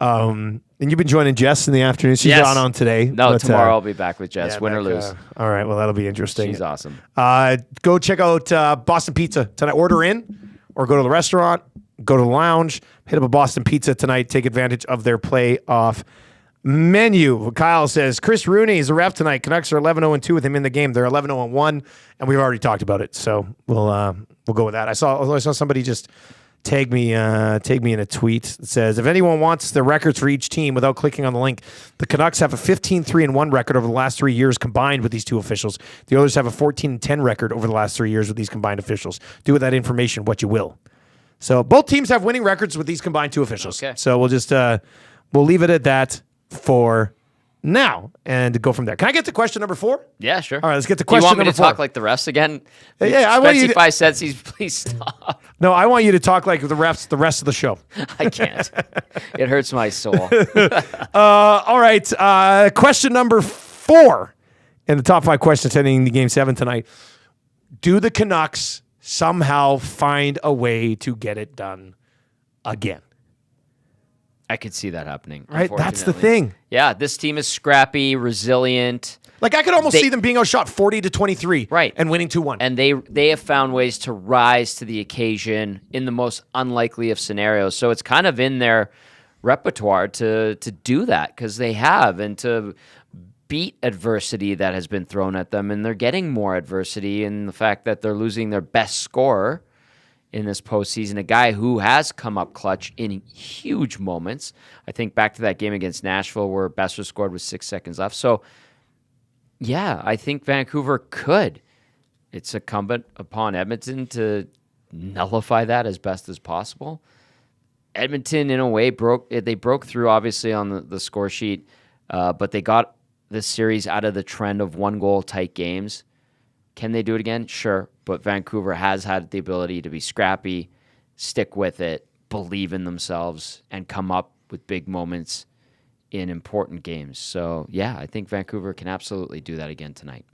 And you've been joining Jess in the afternoon. She's not on today. No, tomorrow I'll be back with Jess, win or lose. All right, well, that'll be interesting. She's awesome. Go check out Boston Pizza tonight. Order in or go to the restaurant, go to the lounge, hit up a Boston Pizza tonight, take advantage of their playoff menu. Kyle says, Chris Rooney is a ref tonight. Canucks are 11-0-2 with him in the game. They're 11-0-1, and we've already talked about it, so we'll go with that. I saw somebody just tag me in a tweet that says, if anyone wants the records for each team without clicking on the link, the Canucks have a 15-3-1 record over the last 3 years combined with these two officials. The Oilers have a 14-10 record over the last 3 years with these combined officials. Do with that information what you will. So both teams have winning records with these combined two officials. Okay. So we'll just we'll leave it at that for now and go from there. Can I get to question number 4? Yeah, sure. All right, let's get to question number 4. You want me to 4. talk like the refs again? Yeah, I want you to... 5 sensies, please stop. No, I want you to talk like the refs the rest of the show. I can't. It hurts my soul. All right, question number 4 in the top 5 questions heading into Game 7 tonight. Do the Canucks somehow find a way to get it done again? I could see that happening. Right? That's the thing. Yeah, this team is scrappy, resilient. Like, I could almost see them being outshot 40-23. Right. And winning 2-1. And they have found ways to rise to the occasion in the most unlikely of scenarios. So it's kind of in their repertoire to do that, because they have, and to beat adversity that has been thrown at them. And they're getting more adversity in the fact that they're losing their best scorer in this postseason, a guy who has come up clutch in huge moments. I think back to that game against Nashville where Besser scored with 6 seconds left. So, yeah, I think Vancouver could. It's incumbent upon Edmonton to nullify that as best as possible. Edmonton, in a way, broke through, obviously, on the score sheet, but they got this series out of the trend of one-goal tight games. Can they do it again? Sure. But Vancouver has had the ability to be scrappy, stick with it, believe in themselves, and come up with big moments in important games. So, yeah, I think Vancouver can absolutely do that again tonight.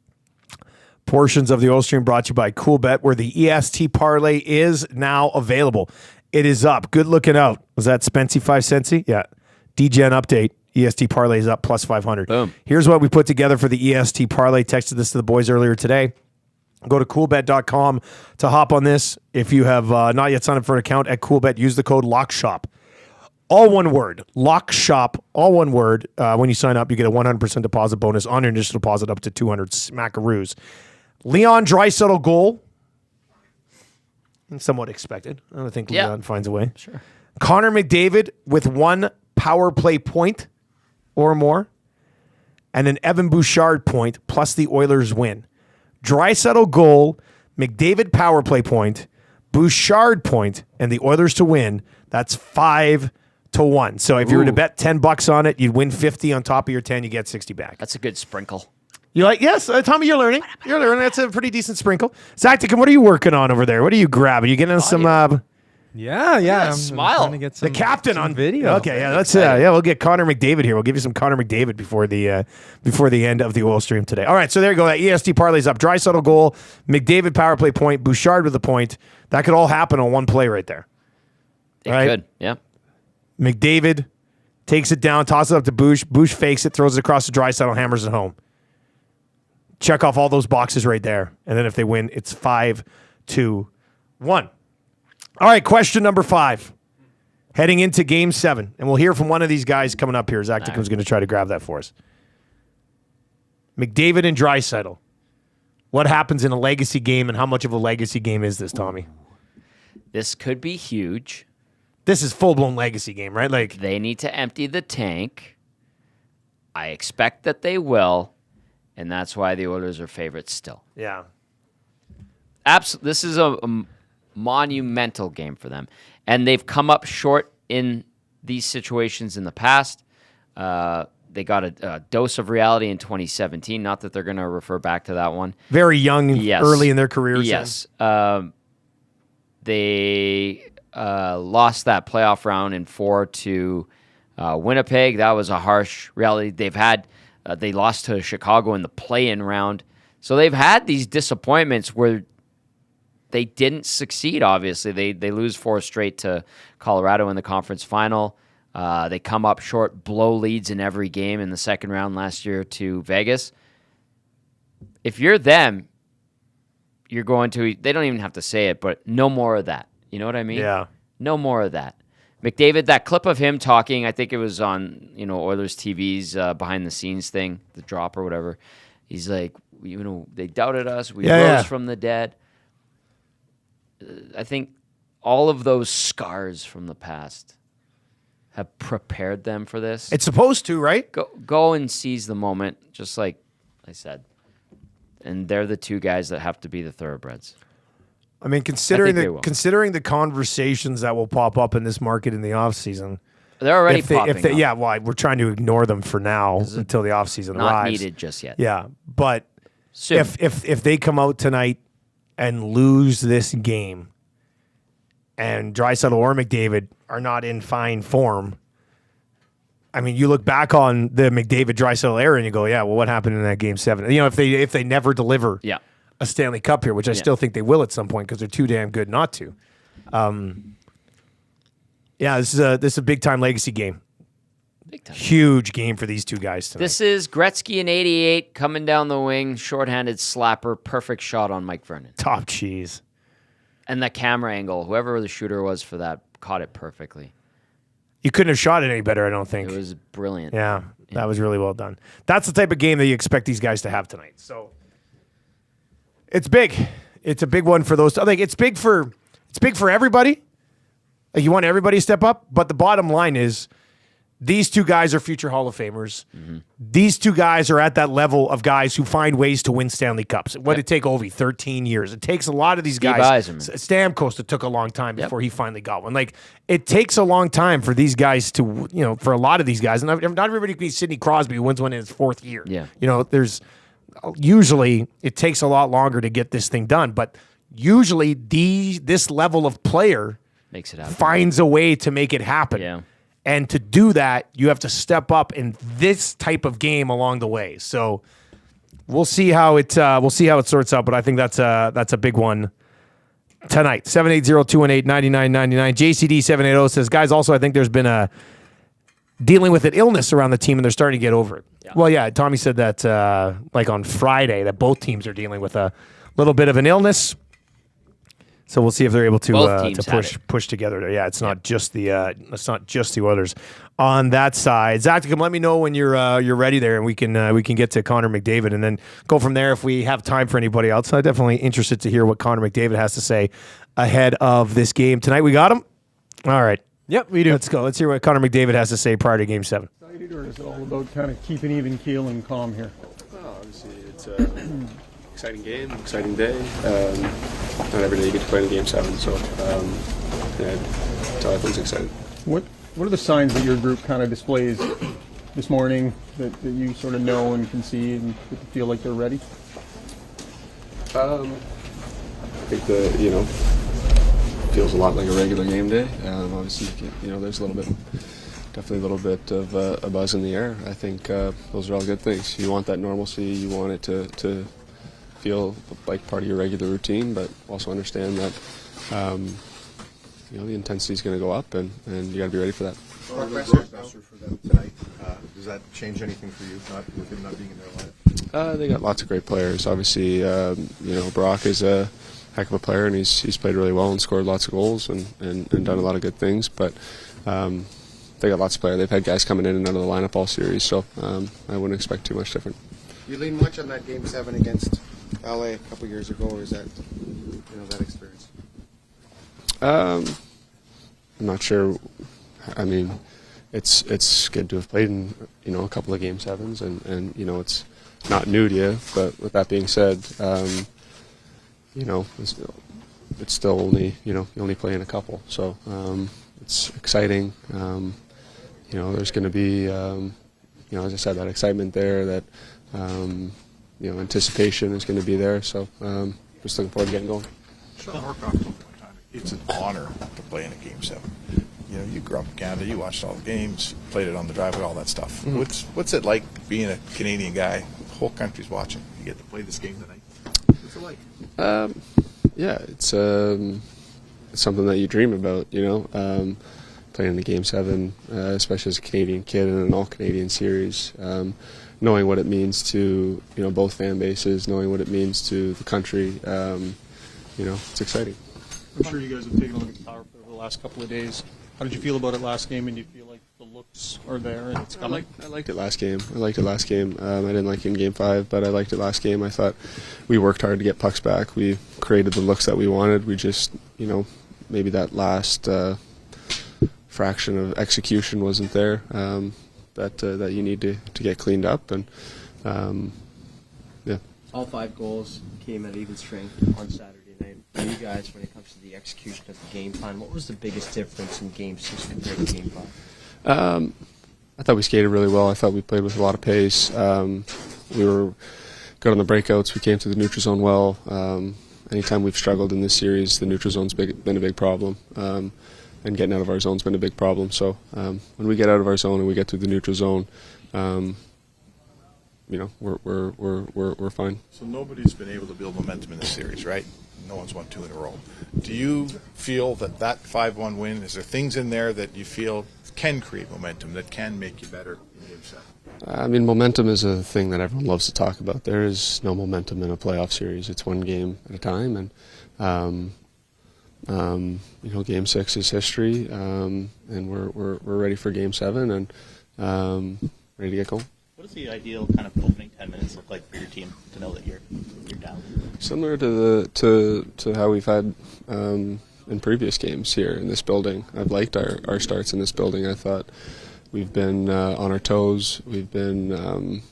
Portions of the Oil Stream brought to you by CoolBet, where the EST parlay is now available. It is up. Good looking out. Was that Spency 5 Centsy? Yeah. DGen update. EST parlay is up plus 500. Boom. Here's what we put together for the EST parlay. Texted this to the boys earlier today. Go to coolbet.com to hop on this. If you have not yet signed up for an account at CoolBet, use the code LOCKSHOP. All one word. LOCKSHOP. All one word. When you sign up, you get a 100% deposit bonus on your initial deposit up to 200 smackaroos. Leon Draisaitl goal. Somewhat expected. I think Leon finds a way. Sure. Connor McDavid with 1 power play point or more, and an Evan Bouchard point plus the Oilers win. Draisaitl goal, McDavid power play point, Bouchard point, and the Oilers to win. That's 5-1. So if you were to bet $10 on it, you'd win 50 on top of your 10. You get 60 back. That's a good sprinkle. You like? Yes, Tommy, you're learning. You're learning. That's a pretty decent sprinkle. Zactic, what are you working on over there? What are you grabbing? You getting some? Yeah. Smile. I'm trying to get some, the captain some on video. Okay, yeah, let's we'll get Connor McDavid here. We'll give you some Connor McDavid before the end of the Oil Stream today. All right, so there you go. That EST parlay's up. Draisaitl goal, McDavid power play point, Bouchard with a point. That could all happen on one play right there. It could, yeah. McDavid takes it down, tosses it up to Bouch. Bouch fakes it, throws it across the Draisaitl, hammers it home. Check off all those boxes right there, and then if they win, it's 5-1. All right, question number 5. Heading into Game 7, and we'll hear from one of these guys coming up here. Zach Dickum's going to try to grab that for us. McDavid and Draisaitl. What happens in a legacy game, and how much of a legacy game is this, Tommy? This could be huge. This is full-blown legacy game, right? Like they need to empty the tank. I expect that they will, and that's why the Oilers are favorites still. Yeah. This is a monumental game for them, and they've come up short in these situations in the past. They got a dose of reality in 2017. Not that they're going to refer back to that one. Very young, early in their careers. Yes. They lost that playoff round in 4 to Winnipeg. That was a harsh reality. They lost to Chicago in the play-in round. So they've had these disappointments where they didn't succeed, obviously. They lose 4 straight to Colorado in the conference final. They come up short, blow leads in every game in the second round last year to Vegas. If you're them, you're going to, they don't even have to say it, but no more of that. You know what I mean? Yeah. No more of that. McDavid, that clip of him talking, I think it was on, Oilers TV's behind the scenes thing, the drop or whatever. He's like, they doubted us. We rose from the dead. I think all of those scars from the past have prepared them for this. It's supposed to, right? Go and seize the moment, just like I said. And they're the two guys that have to be the thoroughbreds. I mean, considering the conversations that will pop up in this market in the offseason. They're already popping up. Yeah, well, we're trying to ignore them for now until the offseason arrives. Not needed just yet. Yeah, but soon. if they come out tonight and lose this game and Draisaitl or McDavid are not in fine form, I mean, you look back on the McDavid-Draisaitl era and you go, yeah, well, what happened in that Game 7? You know, if they never deliver a Stanley Cup here, which I still think they will at some point because they're too damn good not to. Yeah, this is a big-time legacy game. Big time. Huge game for these two guys tonight. This is Gretzky in 88 coming down the wing, shorthanded slapper, perfect shot on Mike Vernon. Top cheese. And the camera angle, whoever the shooter was for that, caught it perfectly. You couldn't have shot it any better, I don't think. It was brilliant. Yeah, that was really well done. That's the type of game that you expect these guys to have tonight. So it's big. It's a big one for those. Like it's big for everybody. Like you want everybody to step up, but the bottom line is these two guys are future Hall of Famers. Mm-hmm. These two guys are at that level of guys who find ways to win Stanley Cups. What did it take Ovi? 13 years. It takes a lot of these guys. Stamkos, it took a long time before he finally got one. Like, it takes a long time for these guys to, you know, for a lot of these guys. And not everybody can be Sidney Crosby, who wins one in his fourth year. Yeah. You know, usually it takes a lot longer to get this thing done. But usually this level of player makes it happen. Finds a way to make it happen. Yeah. And to do that, you have to step up in this type of game along the way. So we'll see how it sorts out. But I think that's a big one tonight. 780-218-9999. JCD 780 says, guys, also I think there's been dealing with an illness around the team and they're starting to get over it. Yeah. Well, yeah, Tommy said that like on Friday that both teams are dealing with a little bit of an illness. So we'll see if they're able to push together. Yeah, it's not just the Oilers on that side. Zach, come let me know when you're ready there, and we can get to Connor McDavid and then go from there if we have time for anybody else. I'm definitely interested to hear what Connor McDavid has to say ahead of this game tonight. We got him. All right. Yep, we do. Let's go. Let's hear what Connor McDavid has to say prior to Game 7. Or is it all about kind of keeping even keel and calm here? Well, obviously, it's exciting game, exciting day. Not every day you get to play in Game 7, so everyone's excited. What are the signs that your group kind of displays this morning that you sort of know and can see and feel like they're ready? I think feels a lot like a regular game day. Obviously, there's definitely a little bit of a buzz in the air. I think those are all good things. You want that normalcy. You want it to feel like part of your regular routine, but also understand that the intensity is going to go up, and you got to be ready for that. Pressure for them tonight. Does that change anything for you, with him not being in their life? They got lots of great players. Obviously, Brock is a heck of a player, and he's played really well and scored lots of goals and done a lot of good things. But they got lots of players. They've had guys coming in and out of the lineup all series, so I wouldn't expect too much different. You lean much on that Game 7 against LA a couple years ago, or is that that experience? I'm not sure. I mean, it's good to have played in a couple of Game 7s, and it's not new to you. But with that being said, it's still only you only play in a couple, so it's exciting. There's going to be as I said, that excitement there, that anticipation is going to be there. So just looking forward to getting going. It's an honor to play in a Game 7. You grew up in Canada, you watched all the games, played it on the driveway, all that stuff. Mm-hmm. What's it like being a Canadian guy? The whole country's watching. You get to play this game tonight. What's it like? It's something that you dream about, playing in the Game 7, especially as a Canadian kid in an all-Canadian series, knowing what it means to, both fan bases, knowing what it means to the country, it's exciting. I'm sure you guys have taken a look at the power play over the last couple of days. How did you feel about it last game, and do you feel like the looks are there and it's coming? I liked it last game. I didn't like it in Game 5, but I liked it last game. I thought we worked hard to get pucks back. We created the looks that we wanted. We just, maybe that last fraction of execution wasn't there that you need to get cleaned up. And yeah. All 5 goals came at even strength on Saturday night. For you guys, when it comes to the execution of the game plan, what was the biggest difference in Game 6 compared to Game 5? I thought we skated really well. I thought we played with a lot of pace. We were good on the breakouts. We came to the neutral zone well. Anytime we've struggled in this series, the neutral zone's been a big problem. And getting out of our zone's been a big problem. So when we get out of our zone and we get to the neutral zone, we're fine. So nobody's been able to build momentum in this series, right? No one's won 2 in a row. Do you feel that 5-1 win, is there things in there that you feel can create momentum, that can make you better in Game 7? I mean, momentum is a thing that everyone loves to talk about. There is no momentum in a playoff series. It's one game at a time, and Game 6 is history, and we're ready for Game 7 and ready to get going. What does the ideal kind of opening 10 minutes look like for your team to know that you're down? Similar to how we've had in previous games here in this building. I've liked our starts in this building. I thought we've been on our toes. We've been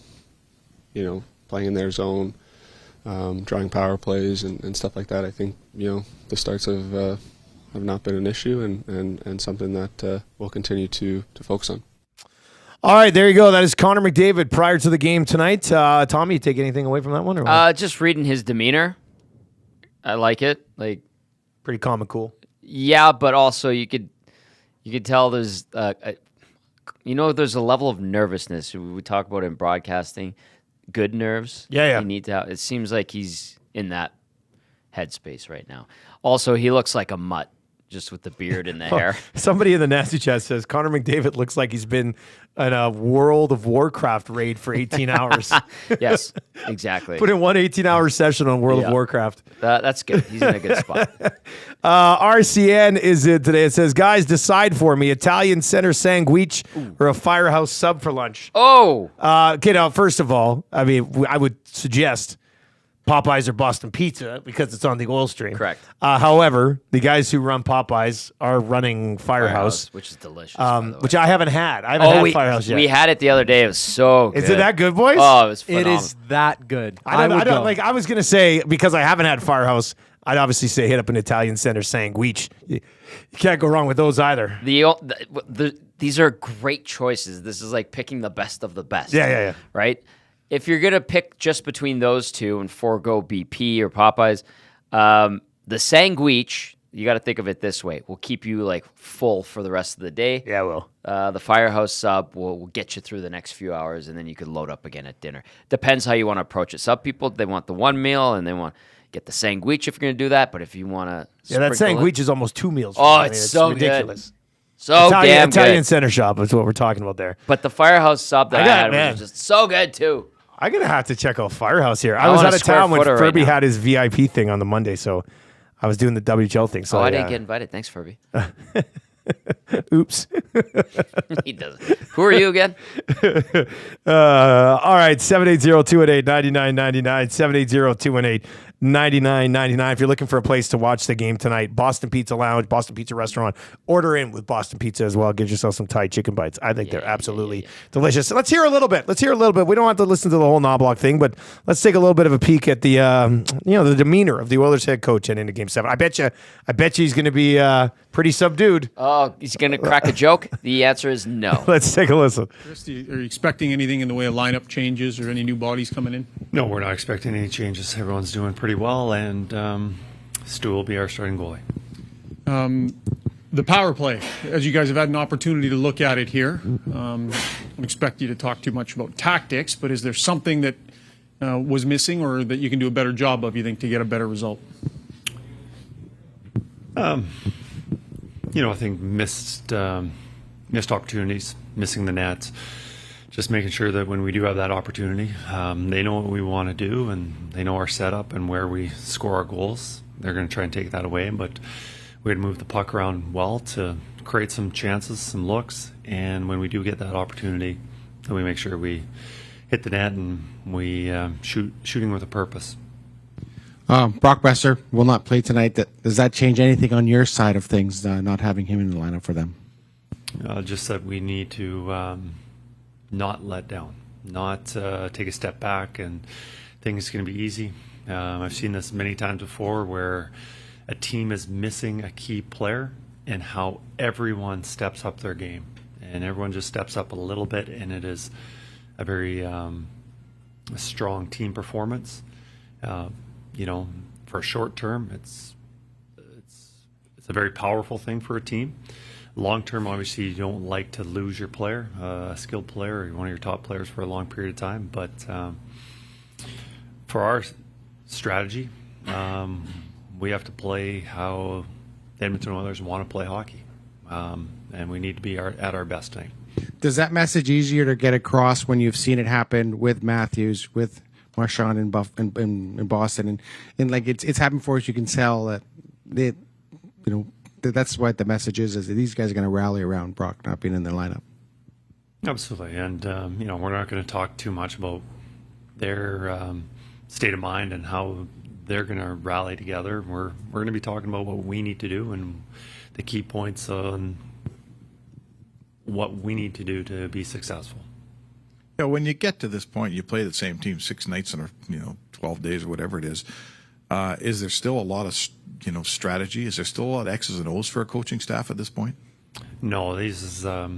playing in their zone, drawing power plays and stuff like that. I think the starts have not been an issue and something that we'll continue to focus on. All right, there you go. That is Connor McDavid prior to the game tonight. Tommy, you take anything away from that one? Or just reading his demeanor. I like it. Pretty calm and cool. Yeah, but also you could tell there's there's a level of nervousness. We talk about it in broadcasting. Good nerves. Yeah. You need to have, it seems like he's in that headspace right now. Also, he looks like a mutt, just with the beard and the hair. Somebody in the Nasty Chat says Connor McDavid looks like he's been in a World of Warcraft raid for 18 hours. Yes, exactly. Put in one 18-hour session on World of Warcraft. That's good. He's in a good spot. RCN is it today. It says, guys, decide for me, Italian center sandwich or a Firehouse sub for lunch. Oh! Now, first of all, I mean, I would suggest Popeyes or Boston Pizza because it's on the oil stream. Correct. However, the guys who run Popeyes are running Firehouse, which is delicious. By the way. Which I haven't had. I haven't had Firehouse yet. We had it the other day. It was so good. Is it that good, boys? Oh, it was phenomenal. It is that good. I was gonna say, because I haven't had Firehouse, I'd obviously say hit up an Italian center sandwich. You can't go wrong with those either. These are great choices. This is like picking the best of the best. Yeah. Right? If you're going to pick just between those two and forego BP or Popeyes, the sandwich, you got to think of it this way, will keep you like full for the rest of the day. Yeah, it will. The Firehouse sub will get you through the next few hours, and then you could load up again at dinner. Depends how you want to approach it. Some people, they want the one meal, and they want to get the sandwich if you're going to do that. But if you want to that sandwich is almost 2 meals. It's so ridiculous. Good. So damn good. Italian center shop is what we're talking about there. But the Firehouse sub that I had was just so good, too. I'm going to have to check out Firehouse here. I was out of town when Furby had his VIP thing on the Monday, so I was doing the WHL thing. So I didn't get invited. Thanks, Furby. Oops. He doesn't. Who are you again? All right, 780-218-9999, 780-218-9999. If you're looking for a place to watch the game tonight, Boston Pizza Lounge, Boston Pizza Restaurant, order in with Boston Pizza as well. Get yourself some Thai chicken bites. I think they're absolutely delicious. Let's hear a little bit. We don't have to listen to the whole Knoblauch thing, but let's take a little bit of a peek at the the demeanor of the Oilers head coach heading into Game 7. I bet you he's going to be pretty subdued. Oh, he's going to crack a joke? The answer is no. Let's take a listen. Kris, are you expecting anything in the way of lineup changes or any new bodies coming in? No, we're not expecting any changes. Everyone's doing pretty well, and Stu will be our starting goalie. The power play, as you guys have had an opportunity to look at it here, I don't expect you to talk too much about tactics, but is there something that was missing or that you can do a better job of, you think, to get a better result? I think missed opportunities, missing the nets, just making sure that when we do have that opportunity, they know what we want to do and they know our setup and where we score our goals. They're going to try and take that away, but we had to move the puck around well to create some chances, some looks, and when we do get that opportunity, then we make sure we hit the net and we shooting with a purpose. Brock Besser will not play tonight. Does that change anything on your side of things, not having him in the lineup for them? Just that we need to not let down, not take a step back and think it's going to be easy. I've seen this many times before where a team is missing a key player and how everyone steps up their game. And everyone just steps up a little bit, and it is a very a strong team performance. For a short term, it's a very powerful thing for a team. Long term, obviously, you don't like to lose your player, a skilled player, or one of your top players for a long period of time. But for our strategy, we have to play how the Edmonton Oilers want to play hockey, and we need to be at our best tonight. Does that message easier to get across when you've seen it happen with Matthews, with Marchand in Boston, and like it's happened for us? You can tell that that's what the message is that these guys are going to rally around Brock not being in their lineup. Absolutely, and we're not going to talk too much about their state of mind and how they're going to rally together. We're going to be talking about what we need to do and the key points on what we need to do to be successful. Yeah, when you get to this point, you play the same team 6 nights in 12 days or whatever it is. Is there still a lot of strategy? Is there still a lot of X's and O's for a coaching staff at this point? No, these are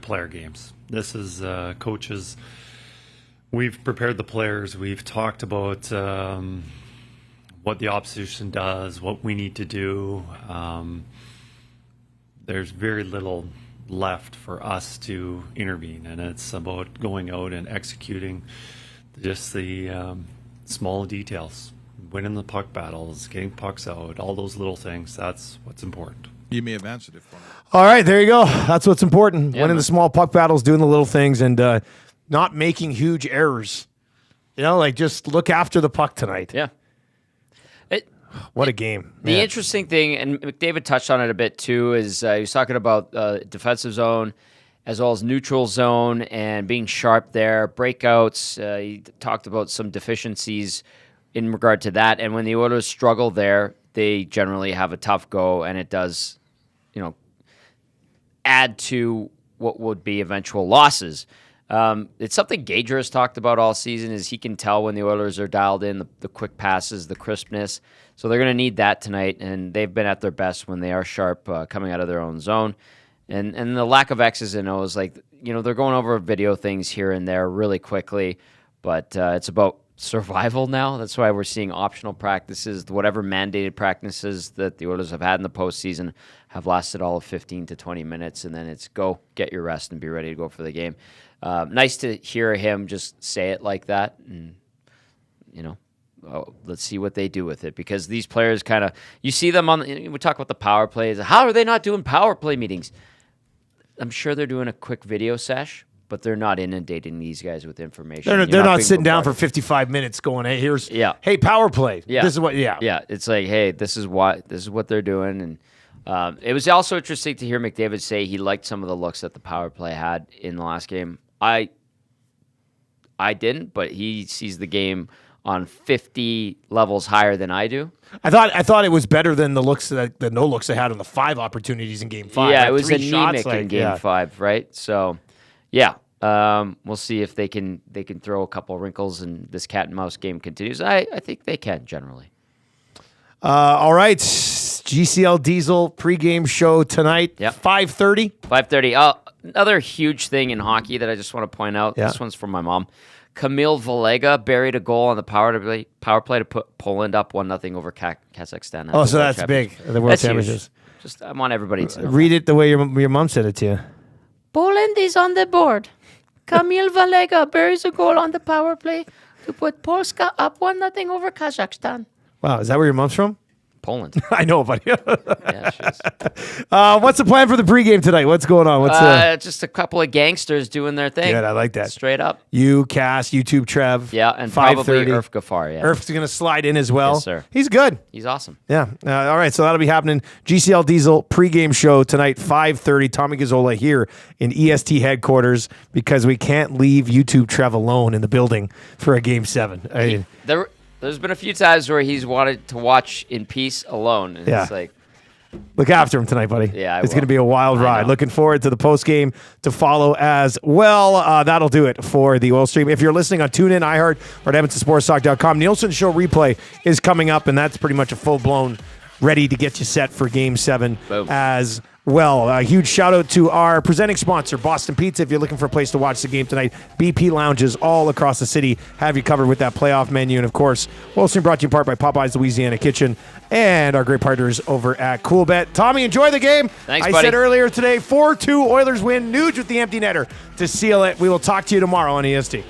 player games. This is coaches. We've prepared the players. We've talked about what the opposition does, what we need to do. There's very little left for us to intervene, and it's about going out and executing just the small details, winning the puck battles, getting pucks out, all those little things. That's what's important. You may have answered it for me. All right, there you go. That's what's important. Winning the small puck battles, doing the little things, and not making huge errors. Just look after the puck tonight. Yeah. What a game. The interesting thing, and McDavid touched on it a bit too, is he was talking about defensive zone as well as neutral zone and being sharp there, breakouts. He talked about some deficiencies in regard to that. And when the Oilers struggle there, they generally have a tough go, and it does, add to what would be eventual losses. It's something Gager has talked about all season, is he can tell when the Oilers are dialed in, the quick passes, the crispness. So they're going to need that tonight, and they've been at their best when they are sharp coming out of their own zone. And the lack of X's and O's, they're going over video things here and there really quickly, but it's about survival now. That's why we're seeing optional practices. Whatever mandated practices that the Oilers have had in the postseason have lasted all of 15 to 20 minutes, and then it's go, get your rest, and be ready to go for the game. Nice to hear him just say it like that, and let's see what they do with it, because these players you see them we talk about the power plays. How are they not doing power play meetings? I'm sure they're doing a quick video sesh, but they're not inundating these guys with information. They're not sitting down for 55 minutes going, hey, power play. Yeah. This is what, Yeah, it's like, hey, this is what they're doing. And it was also interesting to hear McDavid say he liked some of the looks that the power play had in the last game. I didn't, but he sees the game on 50 levels higher than I do. I thought it was better than the no looks they had on the 5 opportunities in Game 5. Yeah, it was anemic in Game 5, right? So, yeah, we'll see if they can throw a couple wrinkles and this cat and mouse game continues. I think they can generally. All right, GCL Diesel pregame show tonight. 5:30. 5:30. Another huge thing in hockey that I just want to point out. Yeah. This one's from my mom. Camille Valega buried a goal on the power play to put Poland up 1-0 over Kazakhstan. Oh, so that's big. The World Championships. Just I want everybody to know. Read it the way your mom said it to you. Poland is on the board. Camille Valega buries a goal on the power play to put Polska up 1-0 over Kazakhstan. Wow, is that where your mom's from? Poland. I know, buddy. Yeah, she is. What's the plan for the pregame tonight? What's going on? Just a couple of gangsters doing their thing. Good, I like that. Straight up. You, Cass, YouTube, Trev. Yeah, and 5:30. probably Irf Gafar. Yeah, Irf's going to slide in as well. Yes, sir. He's good. He's awesome. Yeah. All right, so that'll be happening. GCL Diesel pregame show tonight, 5:30. Tommy Gazzola here in EST headquarters, because we can't leave YouTube Trev alone in the building for a Game 7. There's been a few times where he's wanted to watch in peace alone. And Yeah. it's like, Look after him tonight, buddy. Yeah, it's going to be a wild ride. Looking forward to the post game to follow as well. That'll do it for the Oil Stream. If you're listening on TuneIn, iHeart, or at EdmontonSportsTalk.com, Nielsen Show replay is coming up, and that's pretty much a full-blown ready to get you set for Game 7 as well. A huge shout-out to our presenting sponsor, Boston Pizza. If you're looking for a place to watch the game tonight, BP Lounges all across the city have you covered with that playoff menu. And, of course, Oil Stream brought to you in part by Popeye's Louisiana Kitchen and our great partners over at CoolBet. Tommy, enjoy the game. Thanks, I buddy. said earlier today, 4-2 Oilers win. Nuge with the empty netter to seal it. We will talk to you tomorrow on EST.